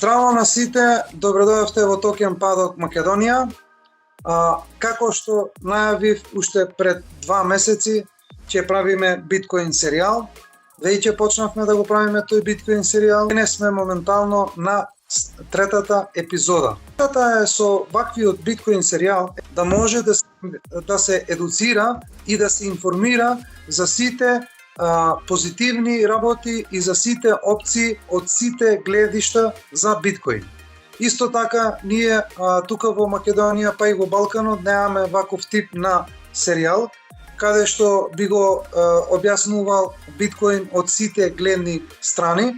Здраво на сите, добре дојавте во Токен Падок Македонија. Како што најавив уште пред 2 месеци, ќе правиме биткоин серијал. Веќе почнавме да го правиме тој биткоин серијал. Денес сме моментално на третата епизода. Третата е со ваквиот биткоин серијал да може да се едуцира и да се информира за сите позитивни работи и за сите опции од сите гледишта за биткоин. Исто така, ние тука во Македонија, па и во Балканот, немаме ваков тип на серијал, каде што би го објаснувал биткоин од сите гледни страни.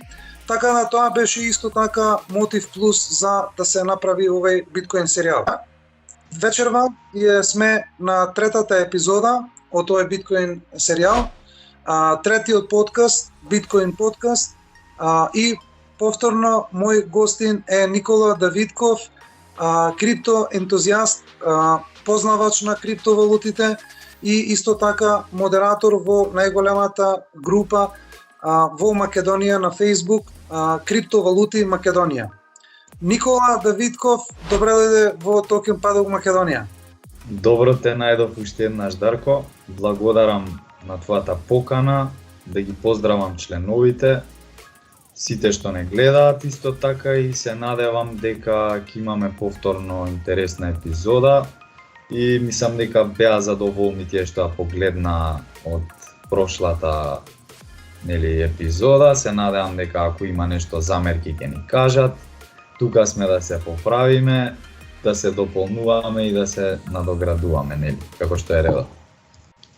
Така да тоа беше исто така мотив плюс за да се направи овој биткоин серијал. Вечерва сме на третата епизода од овој биткоин серијал. Третиот подкаст, биткоин подкаст, и повторно мој гостин е Никола Давидков, крипто ентузијаст, познавач на криптовалутите и исто така модератор во најголемата група во Македонија на Facebook, Криптовалути Македонија. Никола Давидков, добре дојде во Токен Падок Македонија. Добро те најдов уште еднаш, Дарко. Благодарам на твојата покана, да ги поздравам членовите, сите што не гледаат исто така и се надевам дека ќе имаме повторно интересна епизода и мислам дека беа задоволни тие што погледна од прошлата епизода. Се надевам дека ако има нешто замерки ќе ни кажат. Тука сме да се поправиме, да се дополнуваме и да се надоградуваме, како што е редот.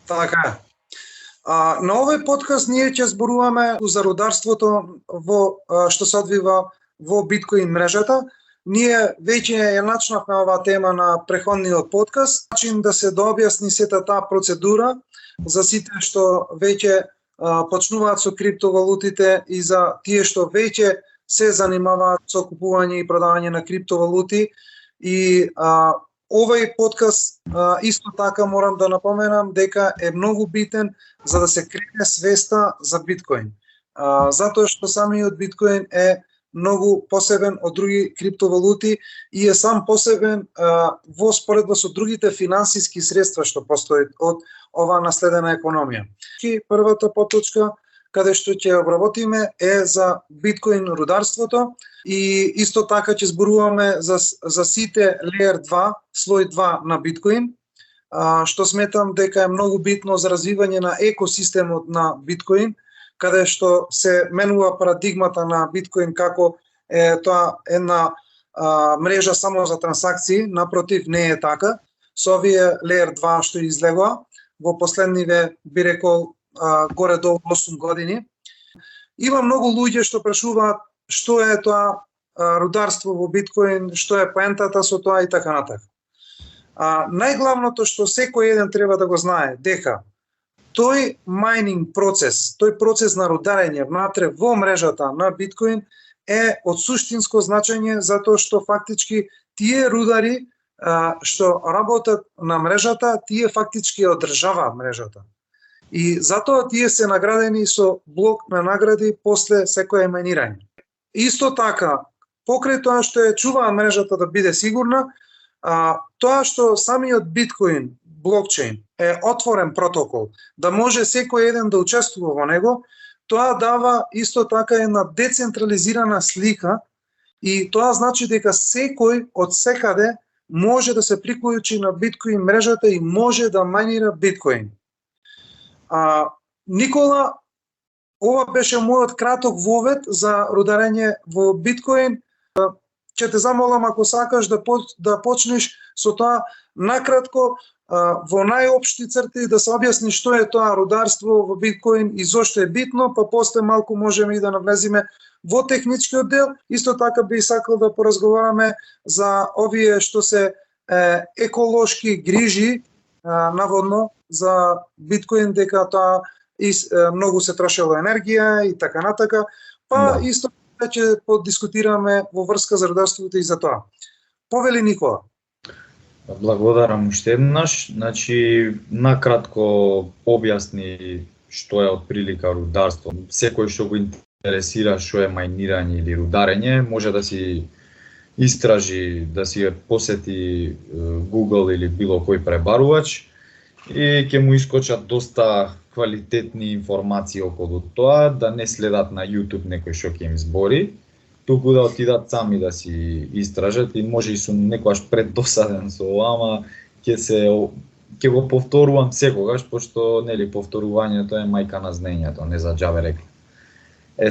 Така е. На овој подкаст ние ќе зборуваме за рударството што се одвива во биткоин мрежата. Ние веќе ја начнавме оваа тема на преходниот подкаст, начин да се дообјасни сета таа процедура за сите што веќе почнуваат со криптовалутите и за тие што веќе се занимаваат со купување и продавање на криптовалути. И овој подкаст исто така морам да напоменам дека е многу битен за да се крене свеста за биткоин. Затоа што самиот биткоин е многу посебен од други криптовалути и е сам посебен во споредба со другите финансиски средства што постојат од оваа наследена економија. Првата поточка каде што ќе обработиме е за биткоин рударството и исто така ќе зборуваме за сите Layer 2, слој 2 на биткоин, што сметам дека е многу битно за развивање на екосистемот на биткоин, каде што се менува парадигмата на биткоин како е тоа една мрежа само за трансакции, напротив не е така. Со овие Layer 2 што излегоа во последниве, би рекол, горе до 8 години. Има многу луѓе што прашуваат што е тоа рударство во биткоин, што е поентата со тоа и така натака. Најглавното што секој еден треба да го знае дека тој майнинг процес, тој процес на рударење внатре во мрежата на биткоин е од суштинско значење затоа што фактички тие рудари што работат на мрежата, тие фактички одржаваат мрежата. И затоа тие се наградени со блок на награди после секое майнирање. Исто така, покрај тоа што е чуваа мрежата да биде сигурна, тоа што самиот биткоин, блокчейн, е отворен протокол, да може секој еден да учествува во него, тоа дава исто така една децентрализирана слика и тоа значи дека секој од секаде може да се приклучи на биткоин мрежата и може да майнира биткоин. Никола, ова беше мојот краток вовед за рударење во биткоин. Ќе те замолам ако сакаш да почнеш со тоа накратко, во најопшти црти да се објасни што е тоа рударство во биткоин и зошто е битно, па после малку можеме и да навлеземе во техничкиот дел. Исто така би сакал да поразговараме за овие што се еколошки грижи, наводно за биткоин, дека тоа многу се трошело енергија и така натака. Па исто така ќе подискутираме во врска за рударството и за тоа. Повели Никола. Благодарам уште еднаш. Значи, накратко објасни што е од прилика рударство. Секој што го интересира што е мајнирање или рударење, може да си истражи, да си посети Google или било кој пребарувач и ќе му искочат доста квалитетни информации околу тоа, да не следат на YouTube некој што ќе им збори, туку да отидат сами да си истражат. И може и сум некојаш преддосаден со ова, ама ќе го повторувам секогаш, пошто нели повторувањето е мајка на знаењето, не за џабе рекли.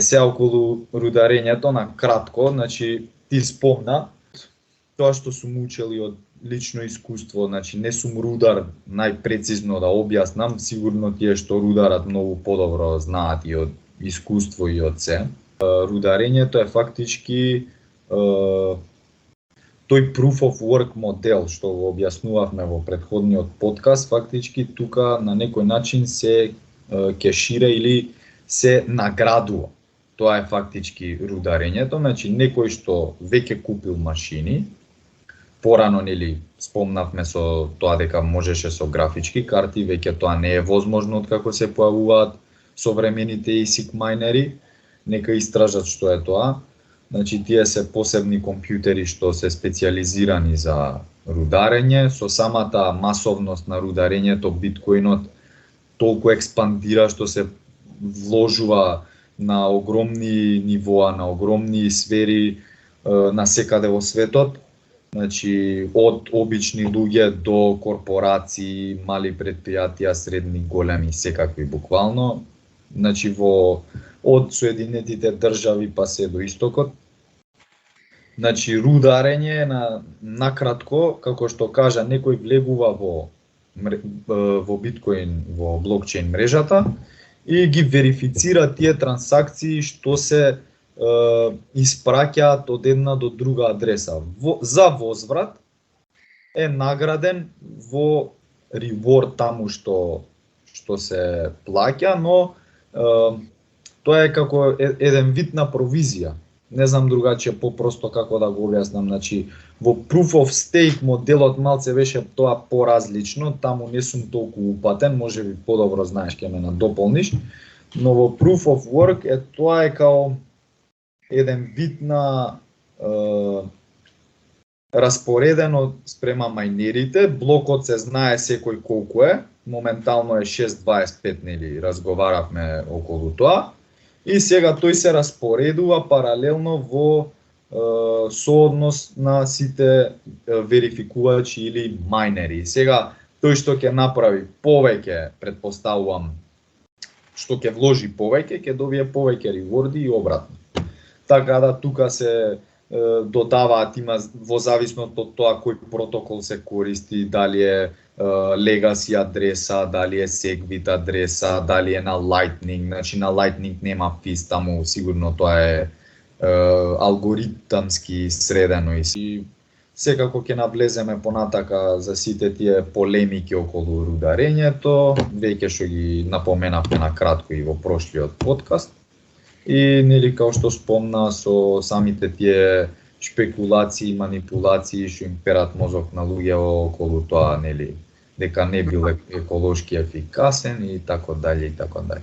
Сега околу рударењето на кратко, значи ти спомна тоа што сум учел и од лично искуство, значи не сум рудар, најпрецизно да објаснам, сигурно тие што рударат многу подобро знаат и од искуство и од се. Рударењето е фактички тој proof of work модел што го објаснувавме во претходниот подкаст, фактички тука на некој начин се кешира или се наградува. Тоа е фактички рударењето, значи некој што веќе купил машини, порано нели спомнавме со тоа дека можеше со графички карти, веќе тоа не е возможно откако се појавуваат современите ASIC мајнери, нека истражат што е тоа. Значи тие се посебни компјутери што се специјализирани за рударење, со самата масовност на рударењето биткоинот толку експандира што се вложува на огромни нивоа, на огромни сфери на секаде во светот. Значи од обични луѓе до корпорации, мали претпријатија, средни, големи, секакви буквално. Значи од Соединетите држави па се до истокот. Значи рударење на кратко, како што кажа, некој влегува во биткоин, во блокчейн мрежата и ги верифицира тие трансакции што се испраќаат од една до друга адреса. За возврат е награден во reward таму што се плаќа, но тоа е како еден вид на провизија. Не знам другаче попросто како да го објаснам. Значи во proof of stake моделот малце беше тоа поразлично, таму не сум толку упатен, можеби подобро знаеш, ќе ме надополниш, но во proof of work тоа е као еден вид на распоредено спрема мајнерите, блокот се знае секој колку е, моментално е 6.25, нели, разговаравме околу тоа, и сега тој се распоредува паралелно во сооднос на сите верификувачи или мајнери. Сега тој што ќе направи повеќе, претпоставувам, што ќе вложи повеќе, ќе добие повеќе реворди и обратно. Така да тука се додаваат, има во зависност од тоа кој протокол се користи, дали е legacy адреса, дали е segwit адреса, дали е на Lightning. Значи на Lightning нема физ, таму сигурно тоа е алгоритамски средено и секако ќе навлеземе понатака за сите тие полемики околу рударењето, веќе што ги напоменавме на кратко и во прошлиот подкаст. И нели као што спомна со самите тие шпекулации, манипулации што им перат мозок на луѓе околу тоа, нели, дека не бил еколошки ефикасен и така дале и така дале.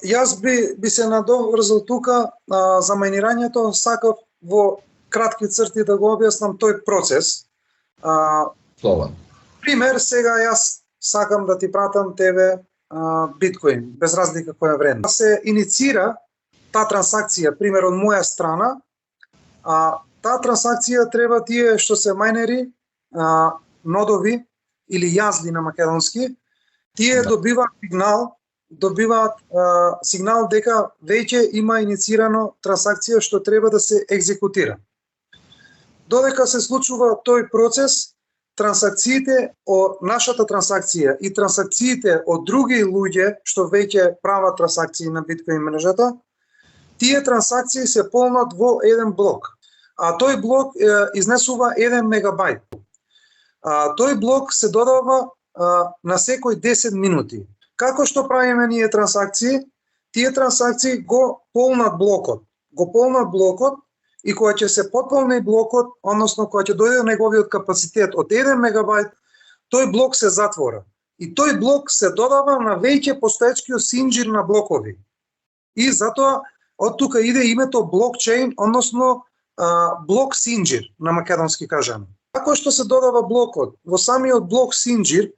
Јас би се надоврзал тука за мајнирањето, сакав во кратки црти да го објаснам тој процес. Слободно. Пример, сега јас сакам да ти пратам тебе биткоин, без разлика која вредност. Се иницира таа трансакција, пример од моја страна, таа трансакција треба тие што се мајнери, нодови или јазли на македонски, тие добиваат сигнал дека веќе има иницирано трансакција што треба да се екзекутира. Додека се случува тој процес, трансакциите од нашата трансакција и трансакциите од други луѓе што веќе прават трансакции на биткоин мрежата, тие трансакции се полнат во еден блок. А тој блок изнесува 1 мегабајт. Тој блок се додава на секој 10 минути. Како што правиме ние трансакции? Тие трансакции го полнат блокот. И кога ќе се потполни блокот, односно кога ќе дојде неговиот капацитет од 1 мегабајт, тој блок се затвора. И тој блок се додава на веќе постоечкиот синџир на блокови. И затоа од тука иде името блокчейн, односно блок синџир на македонски кажано. Како што се додава блокот во самиот блок синџир,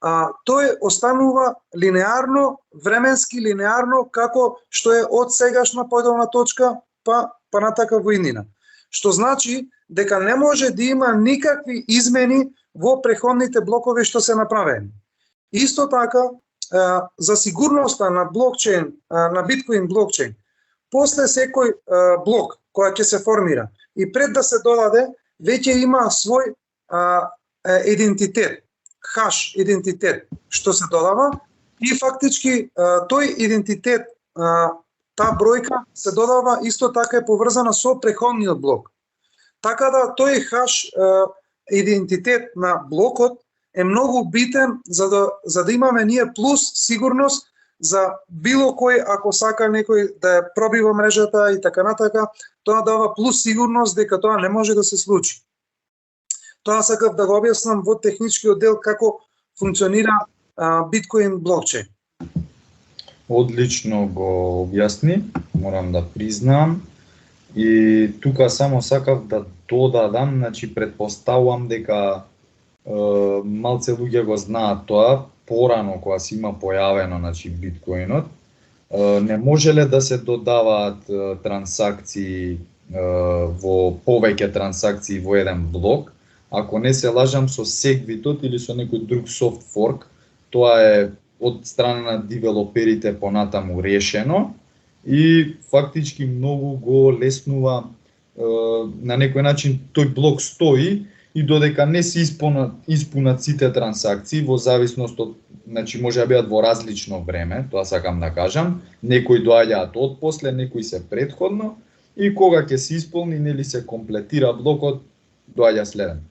тој останува линеарно, временски линеарно, како што е од сегашна појдовна точка па натака во иднина. Што значи дека не може да има никакви измени во преходните блокови што се направени. Исто така, за сигурноста на блокчейн, на биткоин блокчейн, после секој блок која ќе се формира и пред да се додаде, веќе има свој идентитет, хаш идентитет што се додава и фактички тој идентитет, таа бројка се додава исто така е поврзана со преходниот блок. Така да тој хаш идентитет на блокот е многу битен за да имаме ние плюс сигурност за било кој, ако сака некој да ја пробива мрежата и така натака, тоа дава плюс сигурност дека тоа не може да се случи. Тоа сакав да го објаснам во техничкиот дел како функционира биткоин блокчейн. Одлично го објасни, морам да признам. И тука само сакав да додадам, значи претпоставувам дека малце луѓе го знаат тоа, порано кога си има појавено, значи биткоинот, не можеле да се додаваат трансакции во повеќе трансакции во еден блок, ако не се лажам со Segwit или со некој друг софт форк, тоа е од страна на девелоперите понатаму решено и фактички многу го леснува на некој начин тој блок стои и додека не се испунат сите трансакции во зависност од, значи може да бидат во различно време, тоа сакам да кажам, некои доаѓаат од после, некои се претходно и кога ќе се исполни, нели се комплетира блокот, доаѓа следен.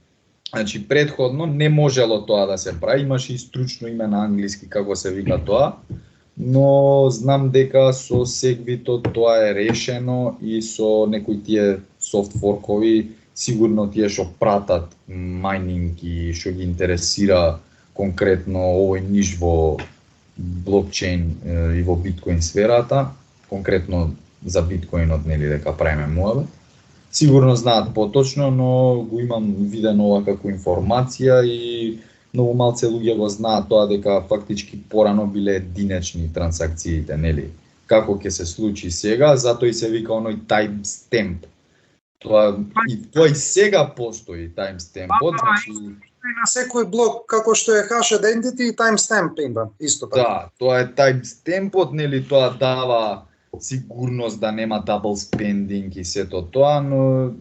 Значи претходно не можело тоа да се прави, имаше и стручно име на англиски како се вика тоа, но знам дека со Segwit тоа е решено и со некои тие софтфоркови сигурно тие што пратат майнинг и што ги интересира конкретно овој ниш во блокчейн и во биткоин сферата, конкретно за биткоинот, нели дека правиме муабет. Сигурно знаат поточно, но го имам видено ова како информација и многу малце луѓе го знаат тоа дека фактички порано биле единечни трансакциите, нели? Како ќе се случи сега, затоа и се вика оној timestamp. Тоа и сега постои timestamp-от, значи на секој блок како што е hash identity и timestamp има исто така. Да, тоа е timestamp-от, нели, тоа дава сигурност да нема double spending и сето тоа, но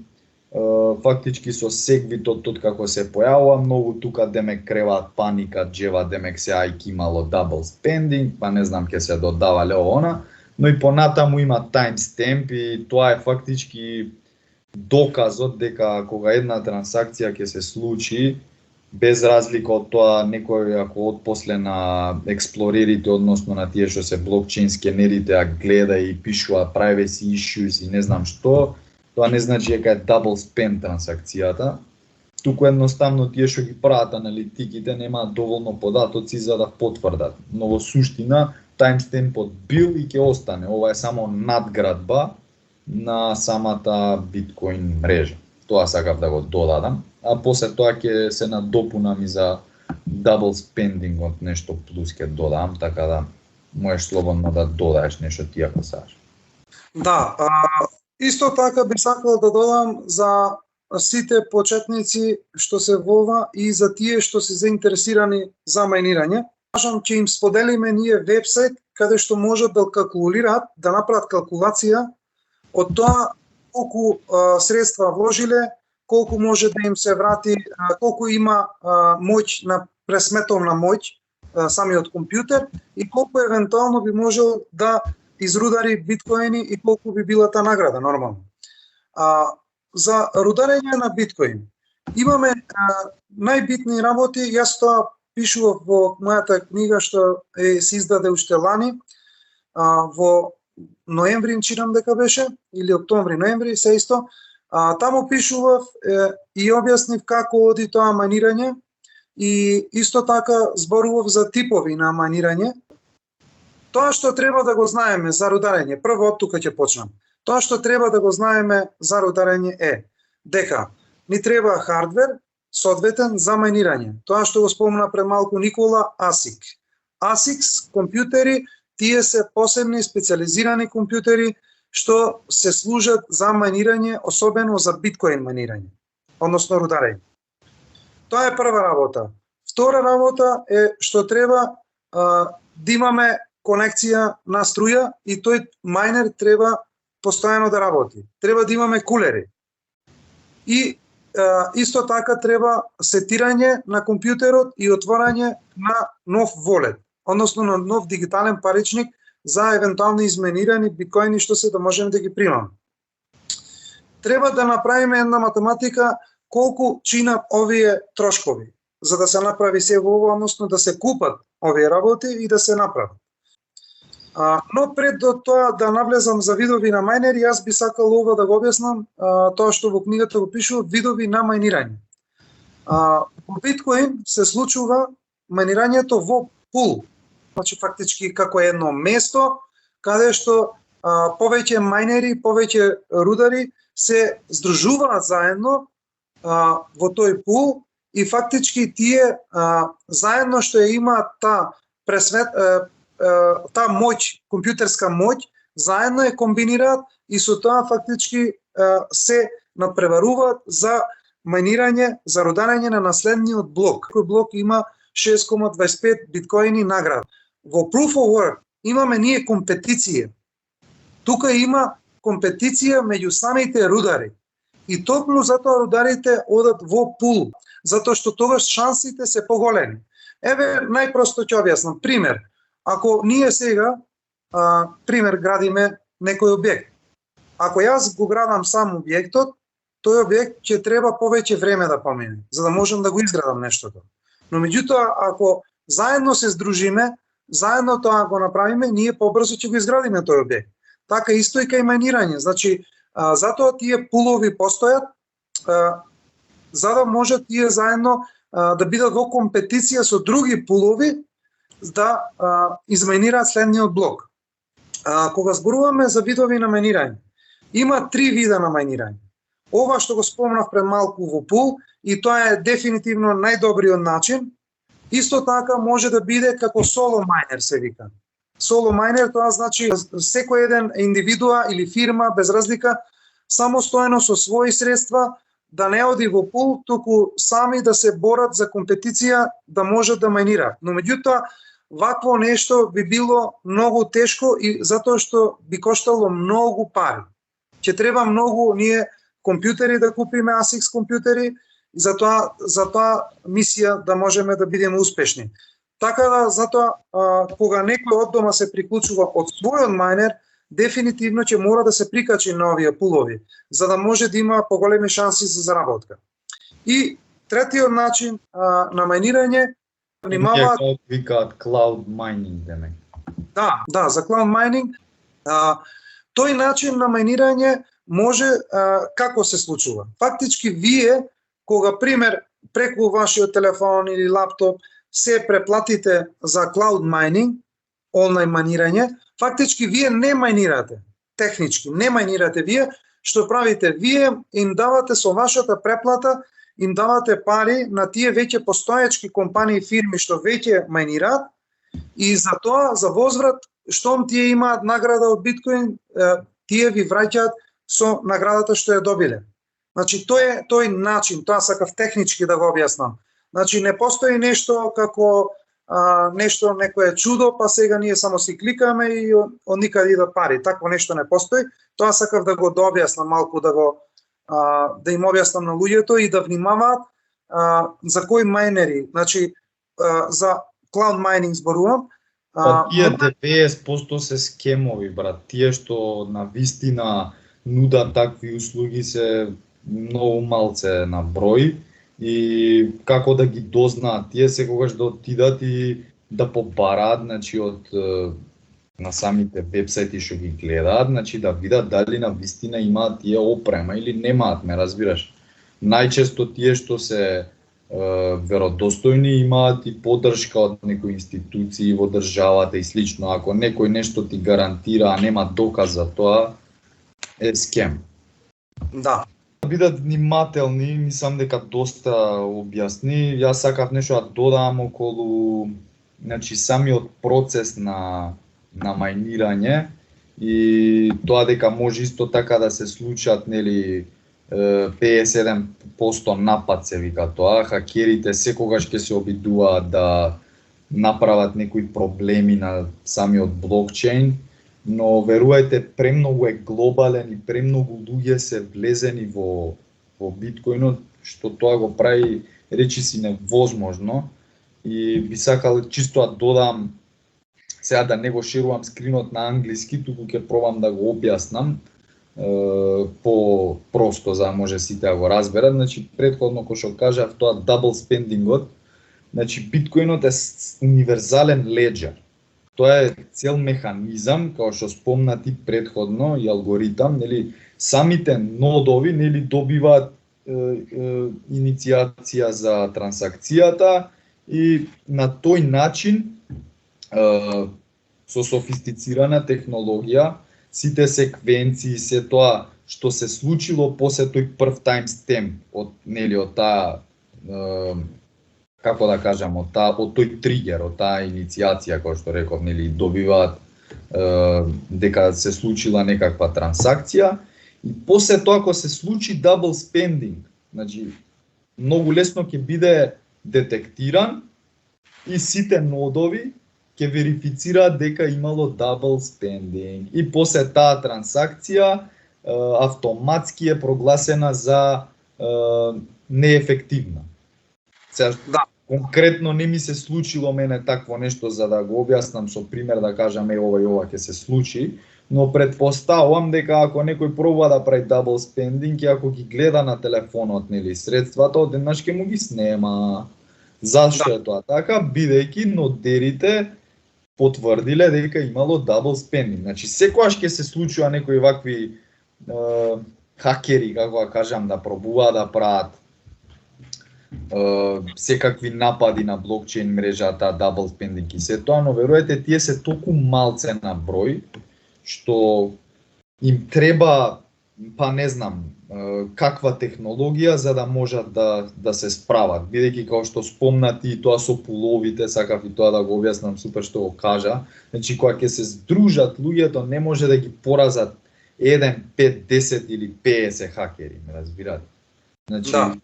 фактички со Segwit како се појавува, многу тука демек креваат паника, джева демек се ајки имало double spending, па не знам ќе се додавале она, но и понатаму има timestamp и тоа е фактички доказот дека кога една трансакција ќе се случи, без разлика од тоа некој ако од после на експлорерите, односно на тие што се блокчейн скенерите, а гледа и пишува privacy issues и не знам што, тоа не значи дека е double spend трансакцијата. Туку едноставно тие што ги прават аналитиките немаат доволно податоци за да потврдат. Но во суштина timestampот бил и ќе остане. Ова е само надградба на самата биткоин мрежа. Тоа сакав да го додадам, а после тоа ќе се надопунам и за double spending од нешто плюс ќе додам, така да можеш слободно да додаеш нешто ти ако сакаш. Да, исто така би сакал да додам за сите почетници што се во ова и за тие што се заинтересирани за мајнирање. Кажам ќе им споделиме ние вебсайт каде што можат да калкулираат, да направат калкулација од тоа колку средства вложиле, колку може да им се врати, колку има моќ на пресметовна моќ самиот компјутер и колку евентуално би можел да изрудари биткоини и колку би била таа награда нормално. За рударење на биткоин имаме најбитни работи, јас тоа пишував во мојата книга што се издаде уште лани, во ноември, читам дека беше, или октомври, ноември, се исто. Таму пишував и објаснив како оди тоа мајнирање и исто така зборував за типови на мајнирање. Тоа што треба да го знаеме за рударење, прво од тука ќе почнам. Тоа што треба да го знаеме за рударење е дека ни треба хардвер соодветен за мајнирање. Тоа што го спомна пред малку Никола, ASIC. ASIC компјутери, тие се посебни специализирани компјутери што се служат за мајнирање, особено за биткоин мајнирање, односно рударење. Тоа е прва работа. Втора работа е што треба да имаме конекција на струја и тој мајнер треба постојано да работи. Треба да имаме кулери. И исто така треба сетирање на компјутерот и отворање на нов волет, односно на нов дигитален паричник за евентуални изменирани биткоини што се да можеме да ги примаме. Треба да направиме една математика колку чинат овие трошкови, за да се направи се ово, односно да се купат овие работи и да се направат. Но пред до тоа да навлезам за видови на мајнери, јас би сакал ова да го објаснам, тоа што во книгата го пишува, видови на мајнирање. Во биткоин се случува мајнирањето во пул, значи фактички како едно место каде што повеќе мајнери, повеќе рудари се здружуваат заедно во тој пул и фактички тие заедно што ја имаат таа моќ, компјутерска моќ, заедно ја комбинираат и со тоа фактички се надпреваруваат за мајнирање, за рударење на наследниот блок. Кој блок има 6,25 биткоини награда. Во Proof of Work имаме ние компетиција. Тука има компетиција меѓу самите рудари. И токму затоа рударите одат во пул, затоа што тогаш шансите се поголеми. Еве најпросто ќе објаснам пример. Ако ние сега пример градиме некој објект. Ако јас го градам сам објектот, тој објект ќе треба повеќе време да помине, за да можам да го изградам нештото. Но меѓутоа ако заедно се здружиме, заедно тоа го направиме, ние побрзо ќе го изградиме тој објект. Така исто и кај мајнирање. Значи, затоа тие пулови постојат, за да можат тие заедно да бидат во компетиција со други пулови да измајнираат следниот блок. Кога зборуваме за видови на мајнирање, има 3 вида на мајнирање. Ова што го спомнав пред малку во пул, и тоа е дефинитивно најдобриот начин. Исто така може да биде како соло мајнер се вика. Соло мајнер тоа значи секој еден индивидуа или фирма без разлика самостојно со своји средства да не оди во пул, туку сами да се борат за компетиција да можат да мајнираат. Но меѓутоа вакво нешто би било многу тешко и затоа што би коштало многу пари. Ќе треба многу ние компјутери да купиме, ASIC компјутери, и за тоа мисија да можеме да бидеме успешни. Така да, затоа, кога некој од дома се приклучува од својот мајнер, дефинитивно ќе мора да се прикачи на овие пулови, за да може да има поголеми шанси за заработка. И третиот начин на мајнирање внимаваат... Тие викаат cloud mining, деме. Да, за cloud mining. Тој начин на мајнирање може како се случува. Фактички вие, кога пример преку вашиот телефон или лаптоп се преплатите за cloud mining, онлайн мајнирање, фактички вие не мајнирате, технички не мајнирате вие, што правите? Вие им давате со вашата преплата, им давате пари на тие веќе постоечки компании и фирми што веќе мајнираат и за тоа, за возврат, штом тие имаат награда од биткоин, тие ви враќаат со наградата што ја добиле. Значи, тој начин, тоа сакав технички да го објаснам. Значи, не постои нешто како нешто, некое чудо, па сега ние само си кликаме и од никаде идат пари. Такво нешто не постои. Тоа сакав да го дообјаснам малку, да им објаснам на луѓето и да внимаваат за кои мајнери, значи за cloud mining зборувам. Тие 90% се скемови, брат. Тие што на вистина нудат такви услуги се многу малце на број и како да ги дознаат тие секогаш да отидат и да побараат, значи од на самите вебсајти што ги гледаат, значи да видат дали на вистина имаат тие опрема или немаат, ме разбираш. Најчесто тие што се веродостојни, имаат и поддршка од некои институции во државата и слично. Ако некој нешто ти гарантира, а нема доказ за тоа, е скем. Да. Бидат внимателни, мислам дека доста објасни. Јас сакав нешто да додам околу, значи, самиот процес на мајнирање и тоа дека може исто така да се случат, нели, 57% напад се вика тоа. Хакерите секогаш ќе се обидуваат да направат некои проблеми на самиот блокчейн, но верувајте, премногу е глобален и премногу луѓе се влезени во биткоинот, што тоа го прави речиси невозможно. И би сакал чисто да додам, сега да не го шерувам скринот на англиски, туку ќе пробам да го објаснам по-просто, за да може сите да го разберат. Значи, претходно кој што кажав, тоа double spendingот, значи биткоинот е универзален леџер. Тоа е цел механизам, како што спомнати претходно, и алгоритам, нели, самите нодови, нели, добиваат иницијација за трансакцијата и на тој начин со софистицирана технологија, сите секвенции, се тоа што се случило после тој прв таймстемп од, нели, од таа, како да кажам, од тој тригер, од таа иницијација, која што реков, нели, добиваат дека се случила некаква трансакција, и после тоа кога се случи double spending, значи многу лесно ќе биде детектиран и сите нодови ќе верифицираат дека имало double spending и после таа трансакција автоматски е прогласена за неефективна. Сега, Да. Конкретно не ми се случило мене такво нешто за да го објаснам со пример, да кажам ова и ова ќе се случи, но предпоставувам дека ако некој пробува да прави double spending и ако ги гледа на телефонот, нели, средствата, одеднаш ќе му ги снема. Зашто е тоа така? Бидејќи нодерите потврдиле дека имало double spending. Значи секогаш ќе се случува некои вакви хакери, како да кажам, да пробуваат да прават секакви напади на блокчейн мрежата, double spending и се тоа, но верувајте, тие се толку малце на број, што им треба, па не знам, каква технологија за да можат да се справат. Бидејќи, како што спомнати, тоа со пуловите, сакав и тоа да го објаснам, супер што го кажа. Значи, кога ќе се здружат луѓето, не може да ги поразат 1, 5, 10 или 50 хакери, ме разбирате? Значи, да.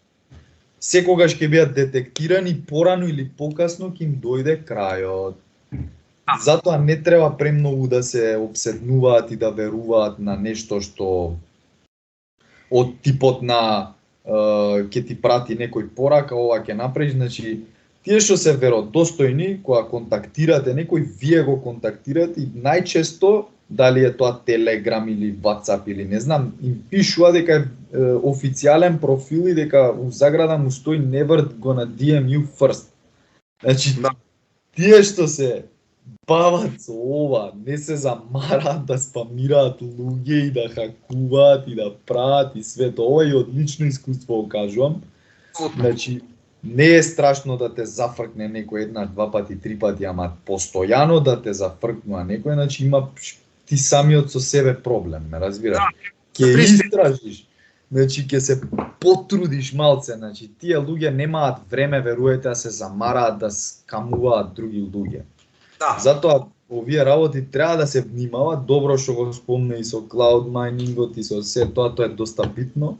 Секогаш ќе бидат детектирани, порано или покасно ќе им дојде крајот. Затоа не треба премногу да се обседнуваат и да веруваат на нешто што од типот на ќе ти прати некој порака, ова ќе направиш. Значи, тие што се веродостојни, кога контактирате некој, вие го контактирате и најчесто, дали е тоа Telegram или WhatsApp или не знам, им пишува дека е официјален профил и дека у заграда му стои never gonna DM you first. Значи, тие што се бават со ова, не се замараат да спамираат луѓе и да хакуваат и да прават и свето. Ова и од лично искуство го кажувам. Значи, не е страшно да те зафркне некој еднаш, два пати, три пати, ама постојано да те зафркнува некој, значи има ти самиот со себе проблем, ме разбираш? Ќе истражиш, значи ќе се потрудиш малце, значи тие луѓе немаат време, верувајте, да се замараат да скамуваат други луѓе. Да. Затоа овие работи треба да се внимават, добро што го спомне и со cloud mining-от и со се тоа, тоа е доста битно.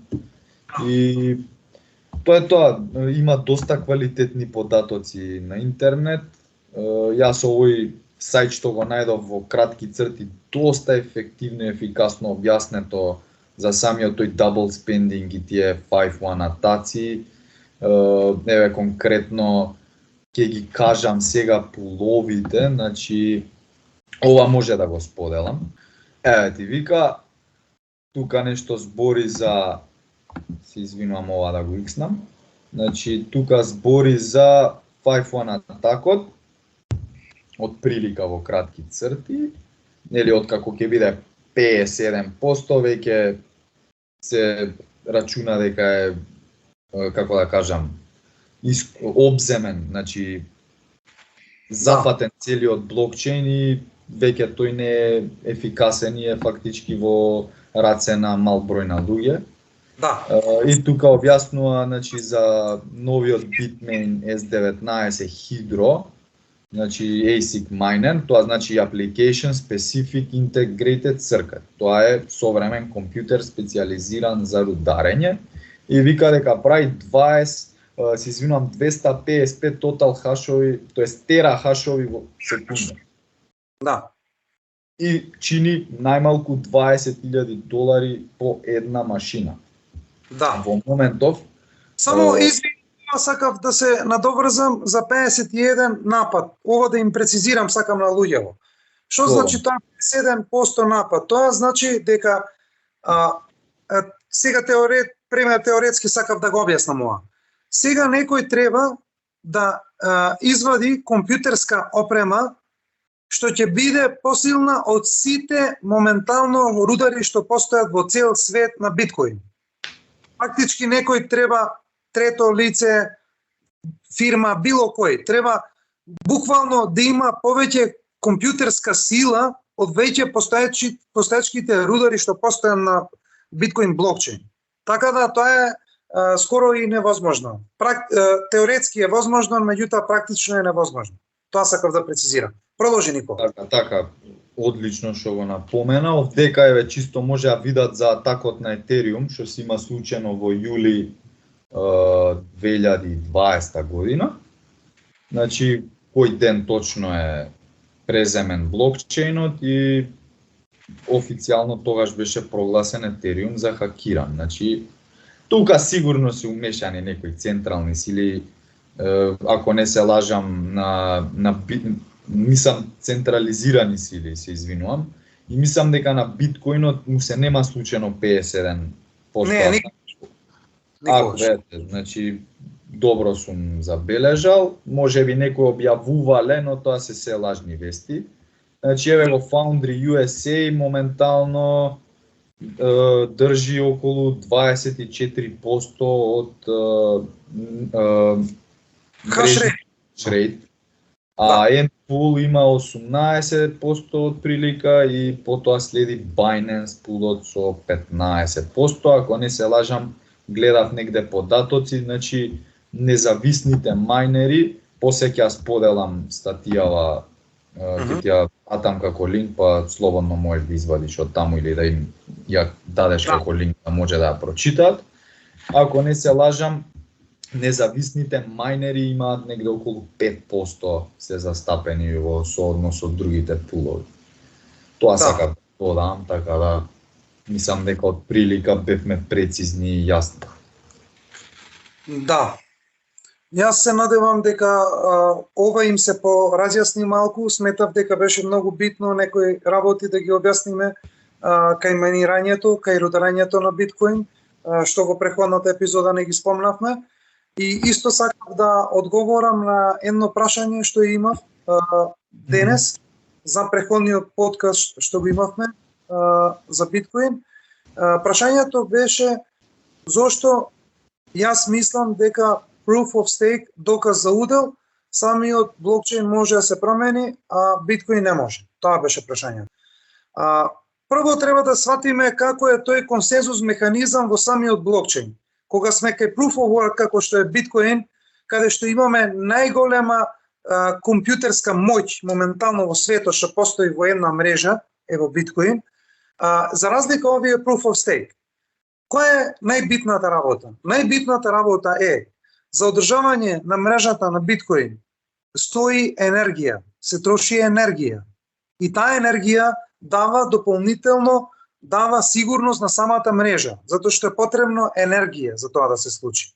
И тоа е тоа, има доста квалитетни податоци на интернет. Јас овој сајт што го најдов во кратки црти, доста ефективно и ефикасно објаснето за самиот тој double spending и тие 5-1 атаци. Еве конкретно ќе ги кажам сега пуловите, значи ова може да го споделам. Еве ти вика, тука нешто збори за, се извинувам ова да го икснам, значи тука збори за 5-1 атакот, од прилика во кратки црти, нели откако ќе биде 57%, веќе се рачуна дека е, како да кажам, обземен, значи зафатен целиот блокчейн и веќе тој не е ефикасен и е фактички во раце на мал број на луѓе. Да. И тука објаснува, значи, за новиот Bitmain S19 Hydro, значи ASIC miner, тоа значи Application Specific Integrated Circuit. Тоа е современ компјутер специјализиран за рударење и вика дека прави 255 тотал хашови, тоест тера хашови во секунда. Да. И чини најмалку $20,000 по една машина. Да. Во моментов Само сакав да се надоврзам за 51 напад. Ова да им прецизирам сакам на луѓето. Што значи тоа 7% напад? Тоа значи дека сега теоретски сакав да го објаснам ова. Сега некој треба да извади компјутерска опрема што ќе биде посилна од сите моментално рудари што постојат во цел свет на биткоин. Фактички некој треба, трето лице, фирма, било кој, треба буквално да има повеќе компјутерска сила од веќе постоечките рудари што постојат на биткоин блокчейн. Така да тоа е скоро и невозможно. Теоретски е возможно, меѓутоа практично е невозможно. Тоа сакав да прецизирам. Продолжи, Нико. Така, одлично што го напомена. Овдека еве чисто може да видат за атакот на Етериум, што се има случено во јули 2020 година. Значи, кој ден точно е преземен блокчейнот и официјално тогаш беше прогласен Етериум за хакиран. Значи, тука сигурно се умешани некои централни сили, ако не се лажам, мислам централизирани сили, се извинувам, и мислам дека на биткоинот му се нема случено 51%. Не, значи, добро сум забележал, може би некој објавувале, но тоа се лажни вести. Значи, еве во Foundry USA моментално држи околу 24% од хашрейт, а Npool има 18% од прилика и потоа следи Binance Poolот со 15%. Ако не се лажам, гледав негде податоци, значи независните мајнери, после ќе ја споделам статијава, ќе ја атам како линк, па слободно можеш да извадиш од таму или да им ја дадеш како линк да може да ја прочитаат. Ако не се лажам, независните мајнери имаат негде околу 5% се застапени во сооднос од другите пулови. Тоа сакам да додам, така да мислам дека од прилика бевме прецизни и јасни. Да. Јас се надевам дека ова им се поразјасни малку, сметав дека беше многу битно некои работи да ги објасниме кај майнирањето, кај рударењето на биткоин, што го претходната епизода не ги спомнавме. И исто сакав да одговорам на едно прашање што имав денес за претходниот подкаст што го имавме за биткоин. Прашањето беше зошто јас мислам дека Proof of Stake, доказ за удел, самиот блокчейн може да се промени, а биткоин не може. Тоа беше прашањето. Прво треба да сватиме како е тој консензус механизам во самиот блокчейн. Кога сме кај Proof of Work, како што е биткоин, каде што имаме најголема компјутерска моќ моментално во светот што постои во една мрежа, ево биткоин, за разлика овие Proof of Stake. Која е најбитната работа? Најбитната работа е за одржавање на мрежата на биткоин стои енергија, се троши енергија. И таа енергија дава дополнително, дава сигурност на самата мрежа, затоа што е потребно енергија за тоа да се случи.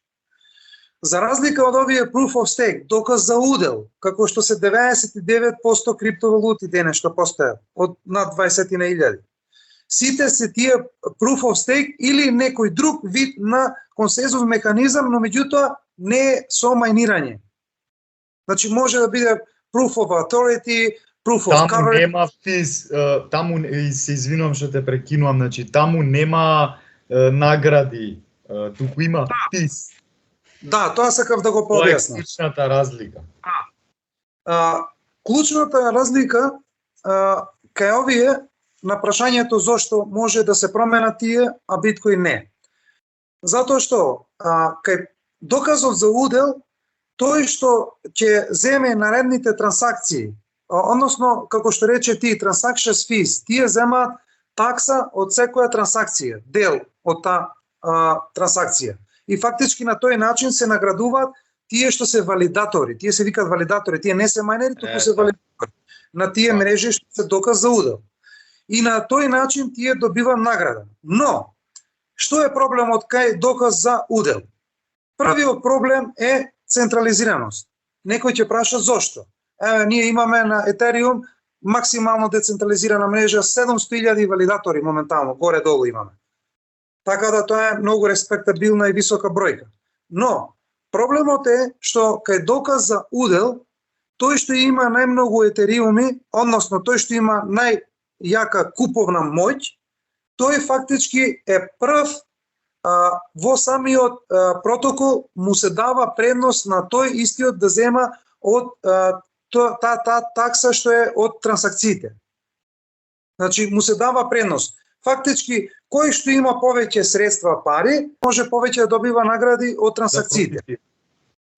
За разлика од овие Proof of Stake, доказ за удел, како што се 99% криптовалути денес што постојат, од над 20.000. Сите се тие Proof of Stake или некој друг вид на консензус механизам, но меѓутоа не е со мајнирање. Значи може да биде Proof of Authority, Proof of Таму Coverage. нема физ, таму се извинувам што те прекинувам, значи таму нема награди, туку има физ. Да, тоа сакав да го Тоа е пообјаснам. клучната разлика. Клучната разлика кај овие на прашањето зошто може да се променат тие, а биткоин не. Затоа што кај доказот за удел, тој што ќе земе наредните трансакции, односно, како што рече ти, transaction fees, тие земаат такса од секоја трансакција, дел од таа трансакција. И фактички на тој начин се наградуваат тие што се валидатори, тие се викаат валидатори, тие не се мајнери, туку се валидатори на тие мрежи што се доказ за удел. И на тој начин тие добиваат награда. Но, што е проблемот кај доказ за удел? Првиот проблем е централизираност. Некој ќе праша зошто? Ние имаме на Ethereum максимално децентрализирана мрежа, 700.000 валидатори моментално, горе-долу имаме. Така да тоа е многу респектабилна и висока бројка. Но, проблемот е што кај доказ за удел, тој што има најмногу етериуми, односно тој што има најјака куповна моќ, тој фактички е прв во самиот протокол му се дава предност на тој истиот да зема од таа такса што е од трансакциите. Значи му се дава предност. Фактички кој што има повеќе средства пари, може повеќе да добива награди од трансакциите.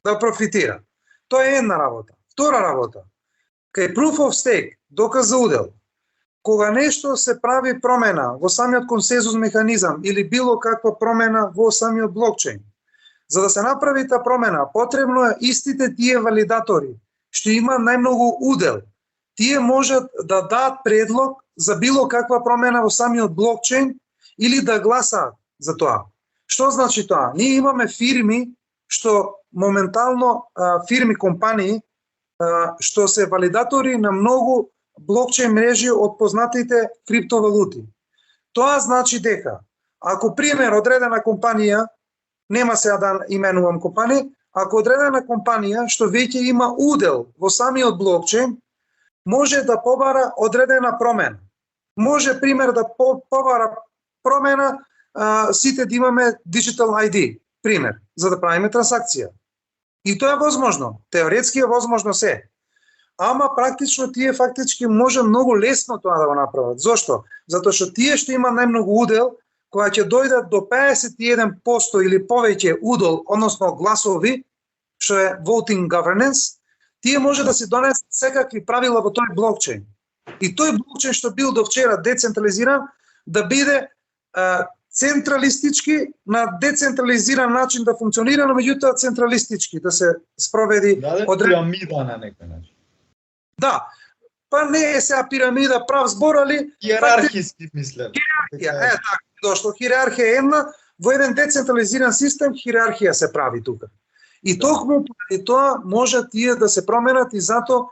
Да профитира. Тоа е една работа. Втора работа. Кај proof of stake, доказ за удел, кога нешто се прави промена во самиот консензус механизам или било каква промена во самиот блокчейн, за да се направи таа промена, потребно е истите тие валидатори што има најмногу удел, тие можат да дадат предлог за било каква промена во самиот блокчейн или да гласаат за тоа. Што значи тоа? Ние имаме фирми што моментално фирми, компании што се валидатори на многу блокчейн мрежи од познатите криптовалути. Тоа значи дека ако пример одредена компанија, нема сега да именувам компанија, ако одредена компанија што веќе има удел во самиот блокчейн, може да побара одредена промена. Може пример да побара промена сите да имаме Digital ID, пример, за да правиме трансакција. И тоа е возможно, теоретски е возможно се. Ама практично тие фактички може многу лесно тоа да го направат. Зошто? Затоа што тие што има најмногу удел, кога ќе дојдат до 51% или повеќе удел, односно гласови, што е voting governance, тие може да се донесат секакви правила во тој блокчейн. И тој блокчейн што бил до вчера децентрализиран, да биде централистички на децентрализиран начин да функционира, но меѓутоа централистички да се спроведи пирамида на некој начин. Да, па не е сега пирамида прав збор, али иерархиски мислам. Хиерархија, така дошло. Хиерархија е една, во еден децентрализиран систем хиерархија се прави тука. И токму поради тоа може тие да се променат и затоа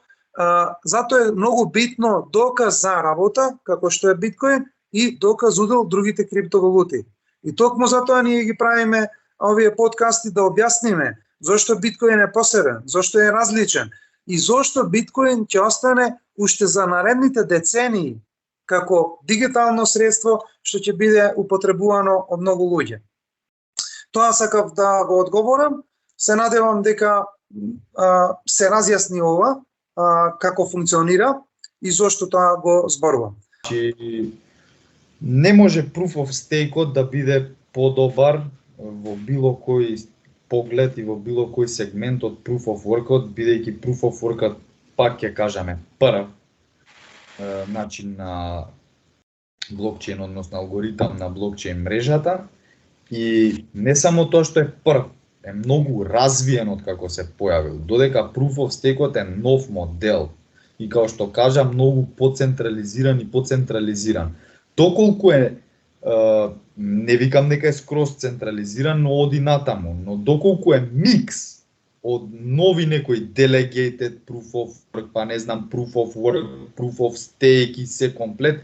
е многу битно доказ за работа, како што е биткоин, и доказ удел другите криптовалути. И токму затоа ние ги правиме овие подкасти да објасниме зошто биткоин е посебен, зошто е различен и зошто биткоин ќе остане уште за наредните децении како дигитално средство што ќе биде употребувано од многу луѓе. Тоа сакав да го одговорам. Се надевам дека се разјасни ова, како функционира и зошто тоа го зборувам. Не може proof of stake да биде подобар во било кој поглед и во било кој сегмент од proof of work, бидејќи proof of work пак ќе кажеме прв начин на блокчейн, односно алгоритам на блокчейн мрежата, и не само тоа што е прв, е многу развиен од како се појавил, додека proof of stake е нов модел и како што кажа многу поцентрализиран и поцентрализиран. Доколку е, не викам дека е скроз централизиран, но оди натаму, но доколку е микс од нови некои delegated proof of work, па не знам, proof of work, proof of stake и се комплет,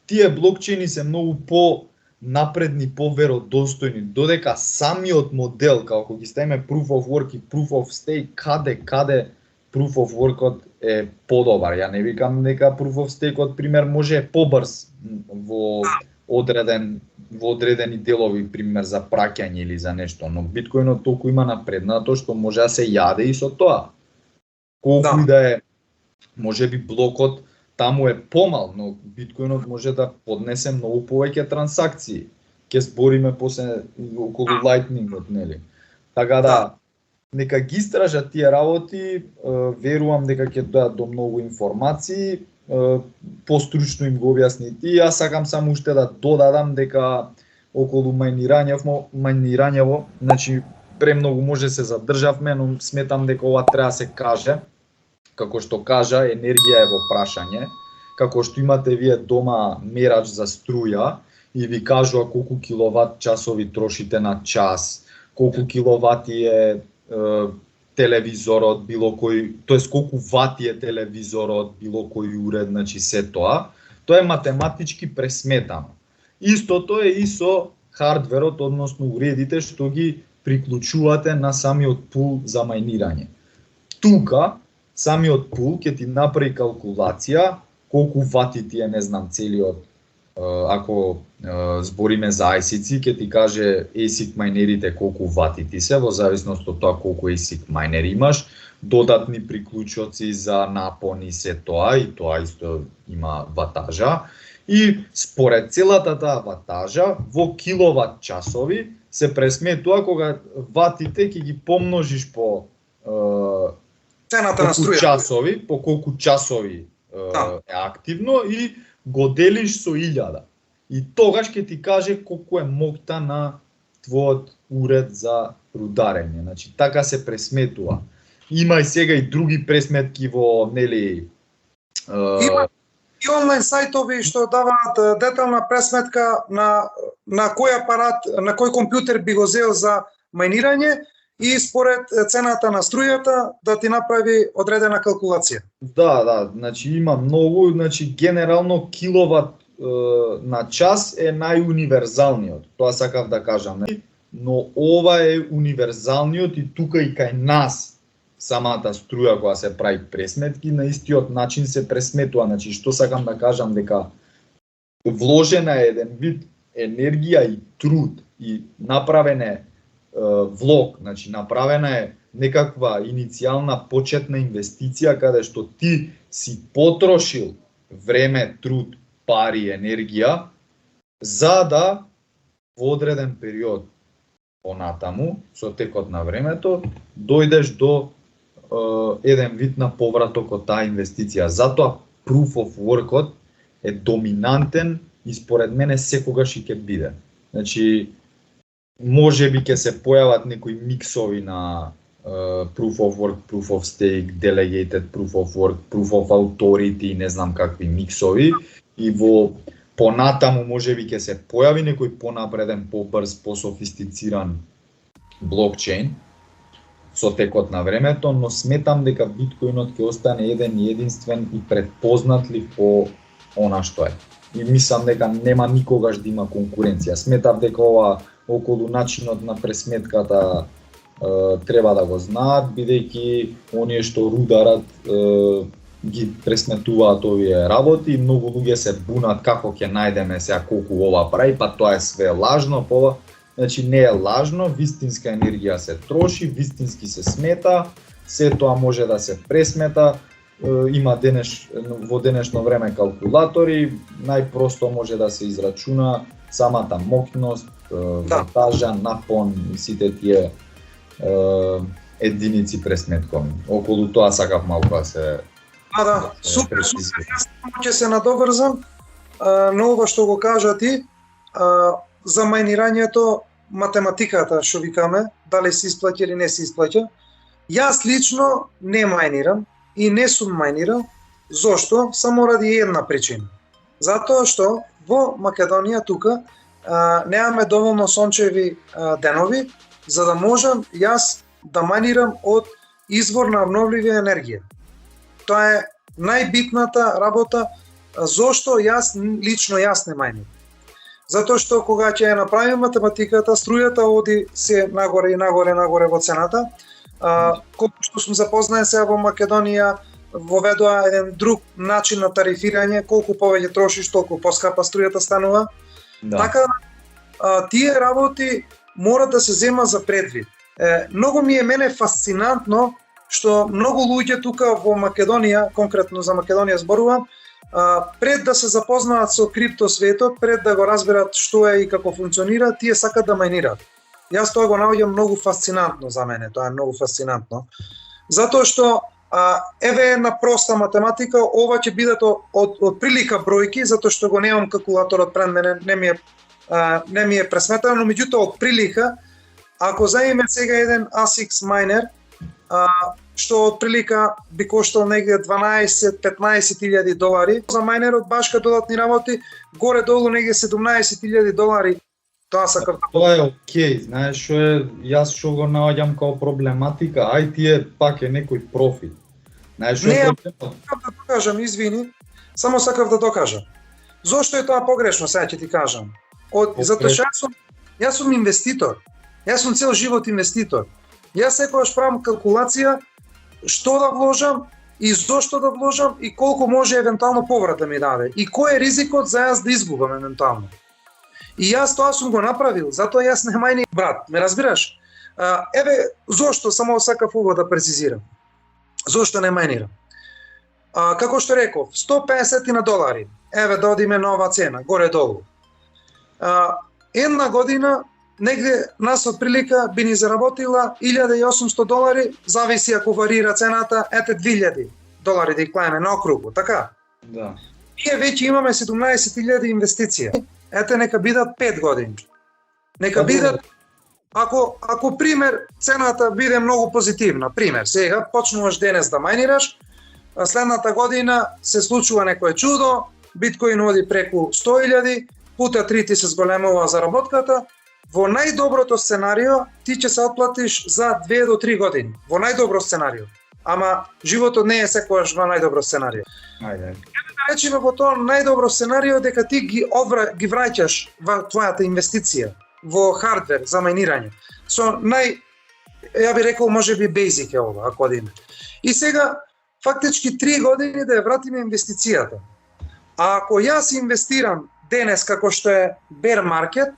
тие блокчейни се многу по-напредни, по-веродостојни, додека самиот модел, како ги ставиме proof of work и proof of stake, каде proof of work е подобар. Ја не викам дека proof of stake пример може побрз во во одредени делови, пример за праќање или за нешто, но биткоинот толку има напреднато што може да се јаде и со тоа. Колку и да е, можеби блокот таму е помал, но биткоинот може да поднесе многу повеќе трансакции. Ќе збориме после околу Lightning-от, нели? Така да, нека ги истражат тие работи, верувам дека ќе дојдат до многу информации, постручно им го објасните. И јас сакам само уште да додадам дека околу мајнирањево, значи премногу може се задржавме, но сметам дека ова треба да се каже. Како што кажа, енергија е во прашање. Како што имате вие дома мерач за струја и ви кажува колку киловат часови трошите на час, колку киловати е телевизорот, било кој, тоест колку вати е телевизорот, било кој уред, значи се тоа е математички пресметано. Истото е и со хардверот, односно уредите што ги приклучувате на самиот пул за мајнирање. Тука самиот пул ќе ти направи калкулација колку вати ти е, не знам, целиот, ако збориме за ASIC, ќе ти каже ASIC мајнерите колку вати ти се, во зависност од тоа колку ASIC мајнери имаш, додатни приклучоци за напон и се тоа, и тоа исто има ватажа. И според целата таа ватажа, во киловат часови се пресметува кога ватите ќе ги помножиш по цената на струја, часови, по колку часови е активно и го делиш со 1000. И тогаш ќе ти каже колку е моќта на твојот уред за рударење. Значи така се пресметува. Има и сега и други пресметки во, нели, има и онлайн сајтови што даваат детална пресметка на кој апарат, на кој компјутер би го зел за мајнирање и според цената на струјата да ти направи одредена калкулација. Да, значи има многу, значи генерално киловат на час е најуниверзалниот. Тоа сакав да кажам, но ова е универзалниот и тука и кај нас самата струја која се прави пресметки на истиот начин се пресметува. Значи што сакам да кажам, дека вложена е еден вид енергија и труд и направен е влог, значи направена е некаква иницијална почетна инвестиција каде што ти си потрошил време, труд, пари, енергија за да во одреден период понатаму, со текот на времето, дојдеш до еден вид на повраток од таа инвестиција. Затоа proof of work-от е доминантен и според мене секогаш и ќе биде. Значи, можеби ќе се појават некои миксови на proof of work, proof of stake, delegated proof of work, proof of authority, не знам какви миксови, и во понатаму можеби ќе се појави некој понапреден, побрз, пософистициран блокчейн со текот на времето, но сметам дека биткоинот ќе остане еден и единствен и предпознатлив по она што е. И мислам дека нема никогаш да има конкуренција. Сметав дека ова околу начинот на пресметката треба да го знаат, бидејќи оние што рударат ги пресметуваат овие работи и многу луѓе се бунат како ќе најдеме сега колку ова прави, па тоа е све лажно, па значи не е лажно, вистинска енергија се троши, вистински се смета, се тоа може да се пресмета, има во денешно време калкулатори, најпросто може да се израчуна самата моќност, ватажа, напон и сите тие единици пресметкови. Околу тоа сакав малку да се... Да, супер, јас ќе се надоврзам на ова што го кажа ти, за мајнирањето, математиката што викаме, дали се исплаќа или не се исплаќа. Јас лично не мајнирам и не сум мајнирал. Зошто? Само ради една причина. Затоа што во Македонија тука немаме доволно сончеви денови за да можам јас да мајнирам од извор на обновлива енергија. Тоа е најбитната работа зошто лично јас не мајнирам. Затоа што кога ќе ја направим математиката, струјата оди се нагоре и нагоре во цената. Колку што сум запознаен сега во Македонија, воведоа еден друг начин на тарифирање, колку повеќе трошиш, толку поскапа струјата станува. Да. Така тие работи мора да се зема за предвид. Многу ми е мене фасцинантно што многу луѓе тука во Македонија, конкретно за Македонија зборувам, пред да се запознаат со крипто светот, пред да го разберат што е и како функционира, тие сакат да мајнираат. Јас тоа го наоѓам многу фасцинантно за мене, тоа е многу фасцинантно. Затоа што еве една проста математика, ова ќе бидат од прилика бројки, затоа што го немам калкулаторот пред мене, не ми е пресметано, но меѓутоа од прилика, ако заеме сега еден ASIC майнер, што од прилика би коштал негде 12-15 $1,000 за мајнерот, башка додатни работи, горе-долу негде 17 $1,000. Тоа сакав да... Тоа е окей, знаеш што е, јас што го наоѓам као проблематика, ај тие пак е некој профит. Знаеш што е проблемот? Сакав да докажам, извини, само сакав да докажам. Зошто е тоа погрешно, сега ќе ти кажам. Затоа што јас сум инвеститор. Јас сум цел живот инвеститор. Јас секогаш правам калкулација што да вложам и зошто да вложам и колку може евентуално поврат да ми даде и кој е ризикот за јас да изгубам евентуално. И јас тоа сум го направил, затоа јас не мајни брат, ме разбираш? Еве зошто, само сакав ово да прецизирам. Зошто не мајнирам? Како што реков, $150, еве да одиме на ова цена, горе-долу. Една година негде нас од прилика би ни заработила $1,800, зависи ако варира цената, ете $2,000 да ги клаеме на округло, така? Да. Ние веќе имаме 17,000 инвестиција. Ете нека бидат 5 години. Нека бидат, ако пример цената биде многу позитивна, пример, сега почнуваш денес да мајнираш, следната година се случува некое чудо, биткоин оди преку 100,000, пута 3 ти се зголемува заработката, во најдоброто сценарио ти ќе се отплатиш за 2 до 3 години. Во најдобро сценарио. Ама животот не е секогаш во најдобро сценарио. Ајде. Да речеме во тоа најдобро сценарио дека ти ги враќаш во твојата инвестиција во хардвер за мајнирање. Со ја би рекол можеби basic е ова, ако одиме. И сега фактички 3 години да ја вратиме инвестицијата. А ако јас инвестирам денес како што е bear market,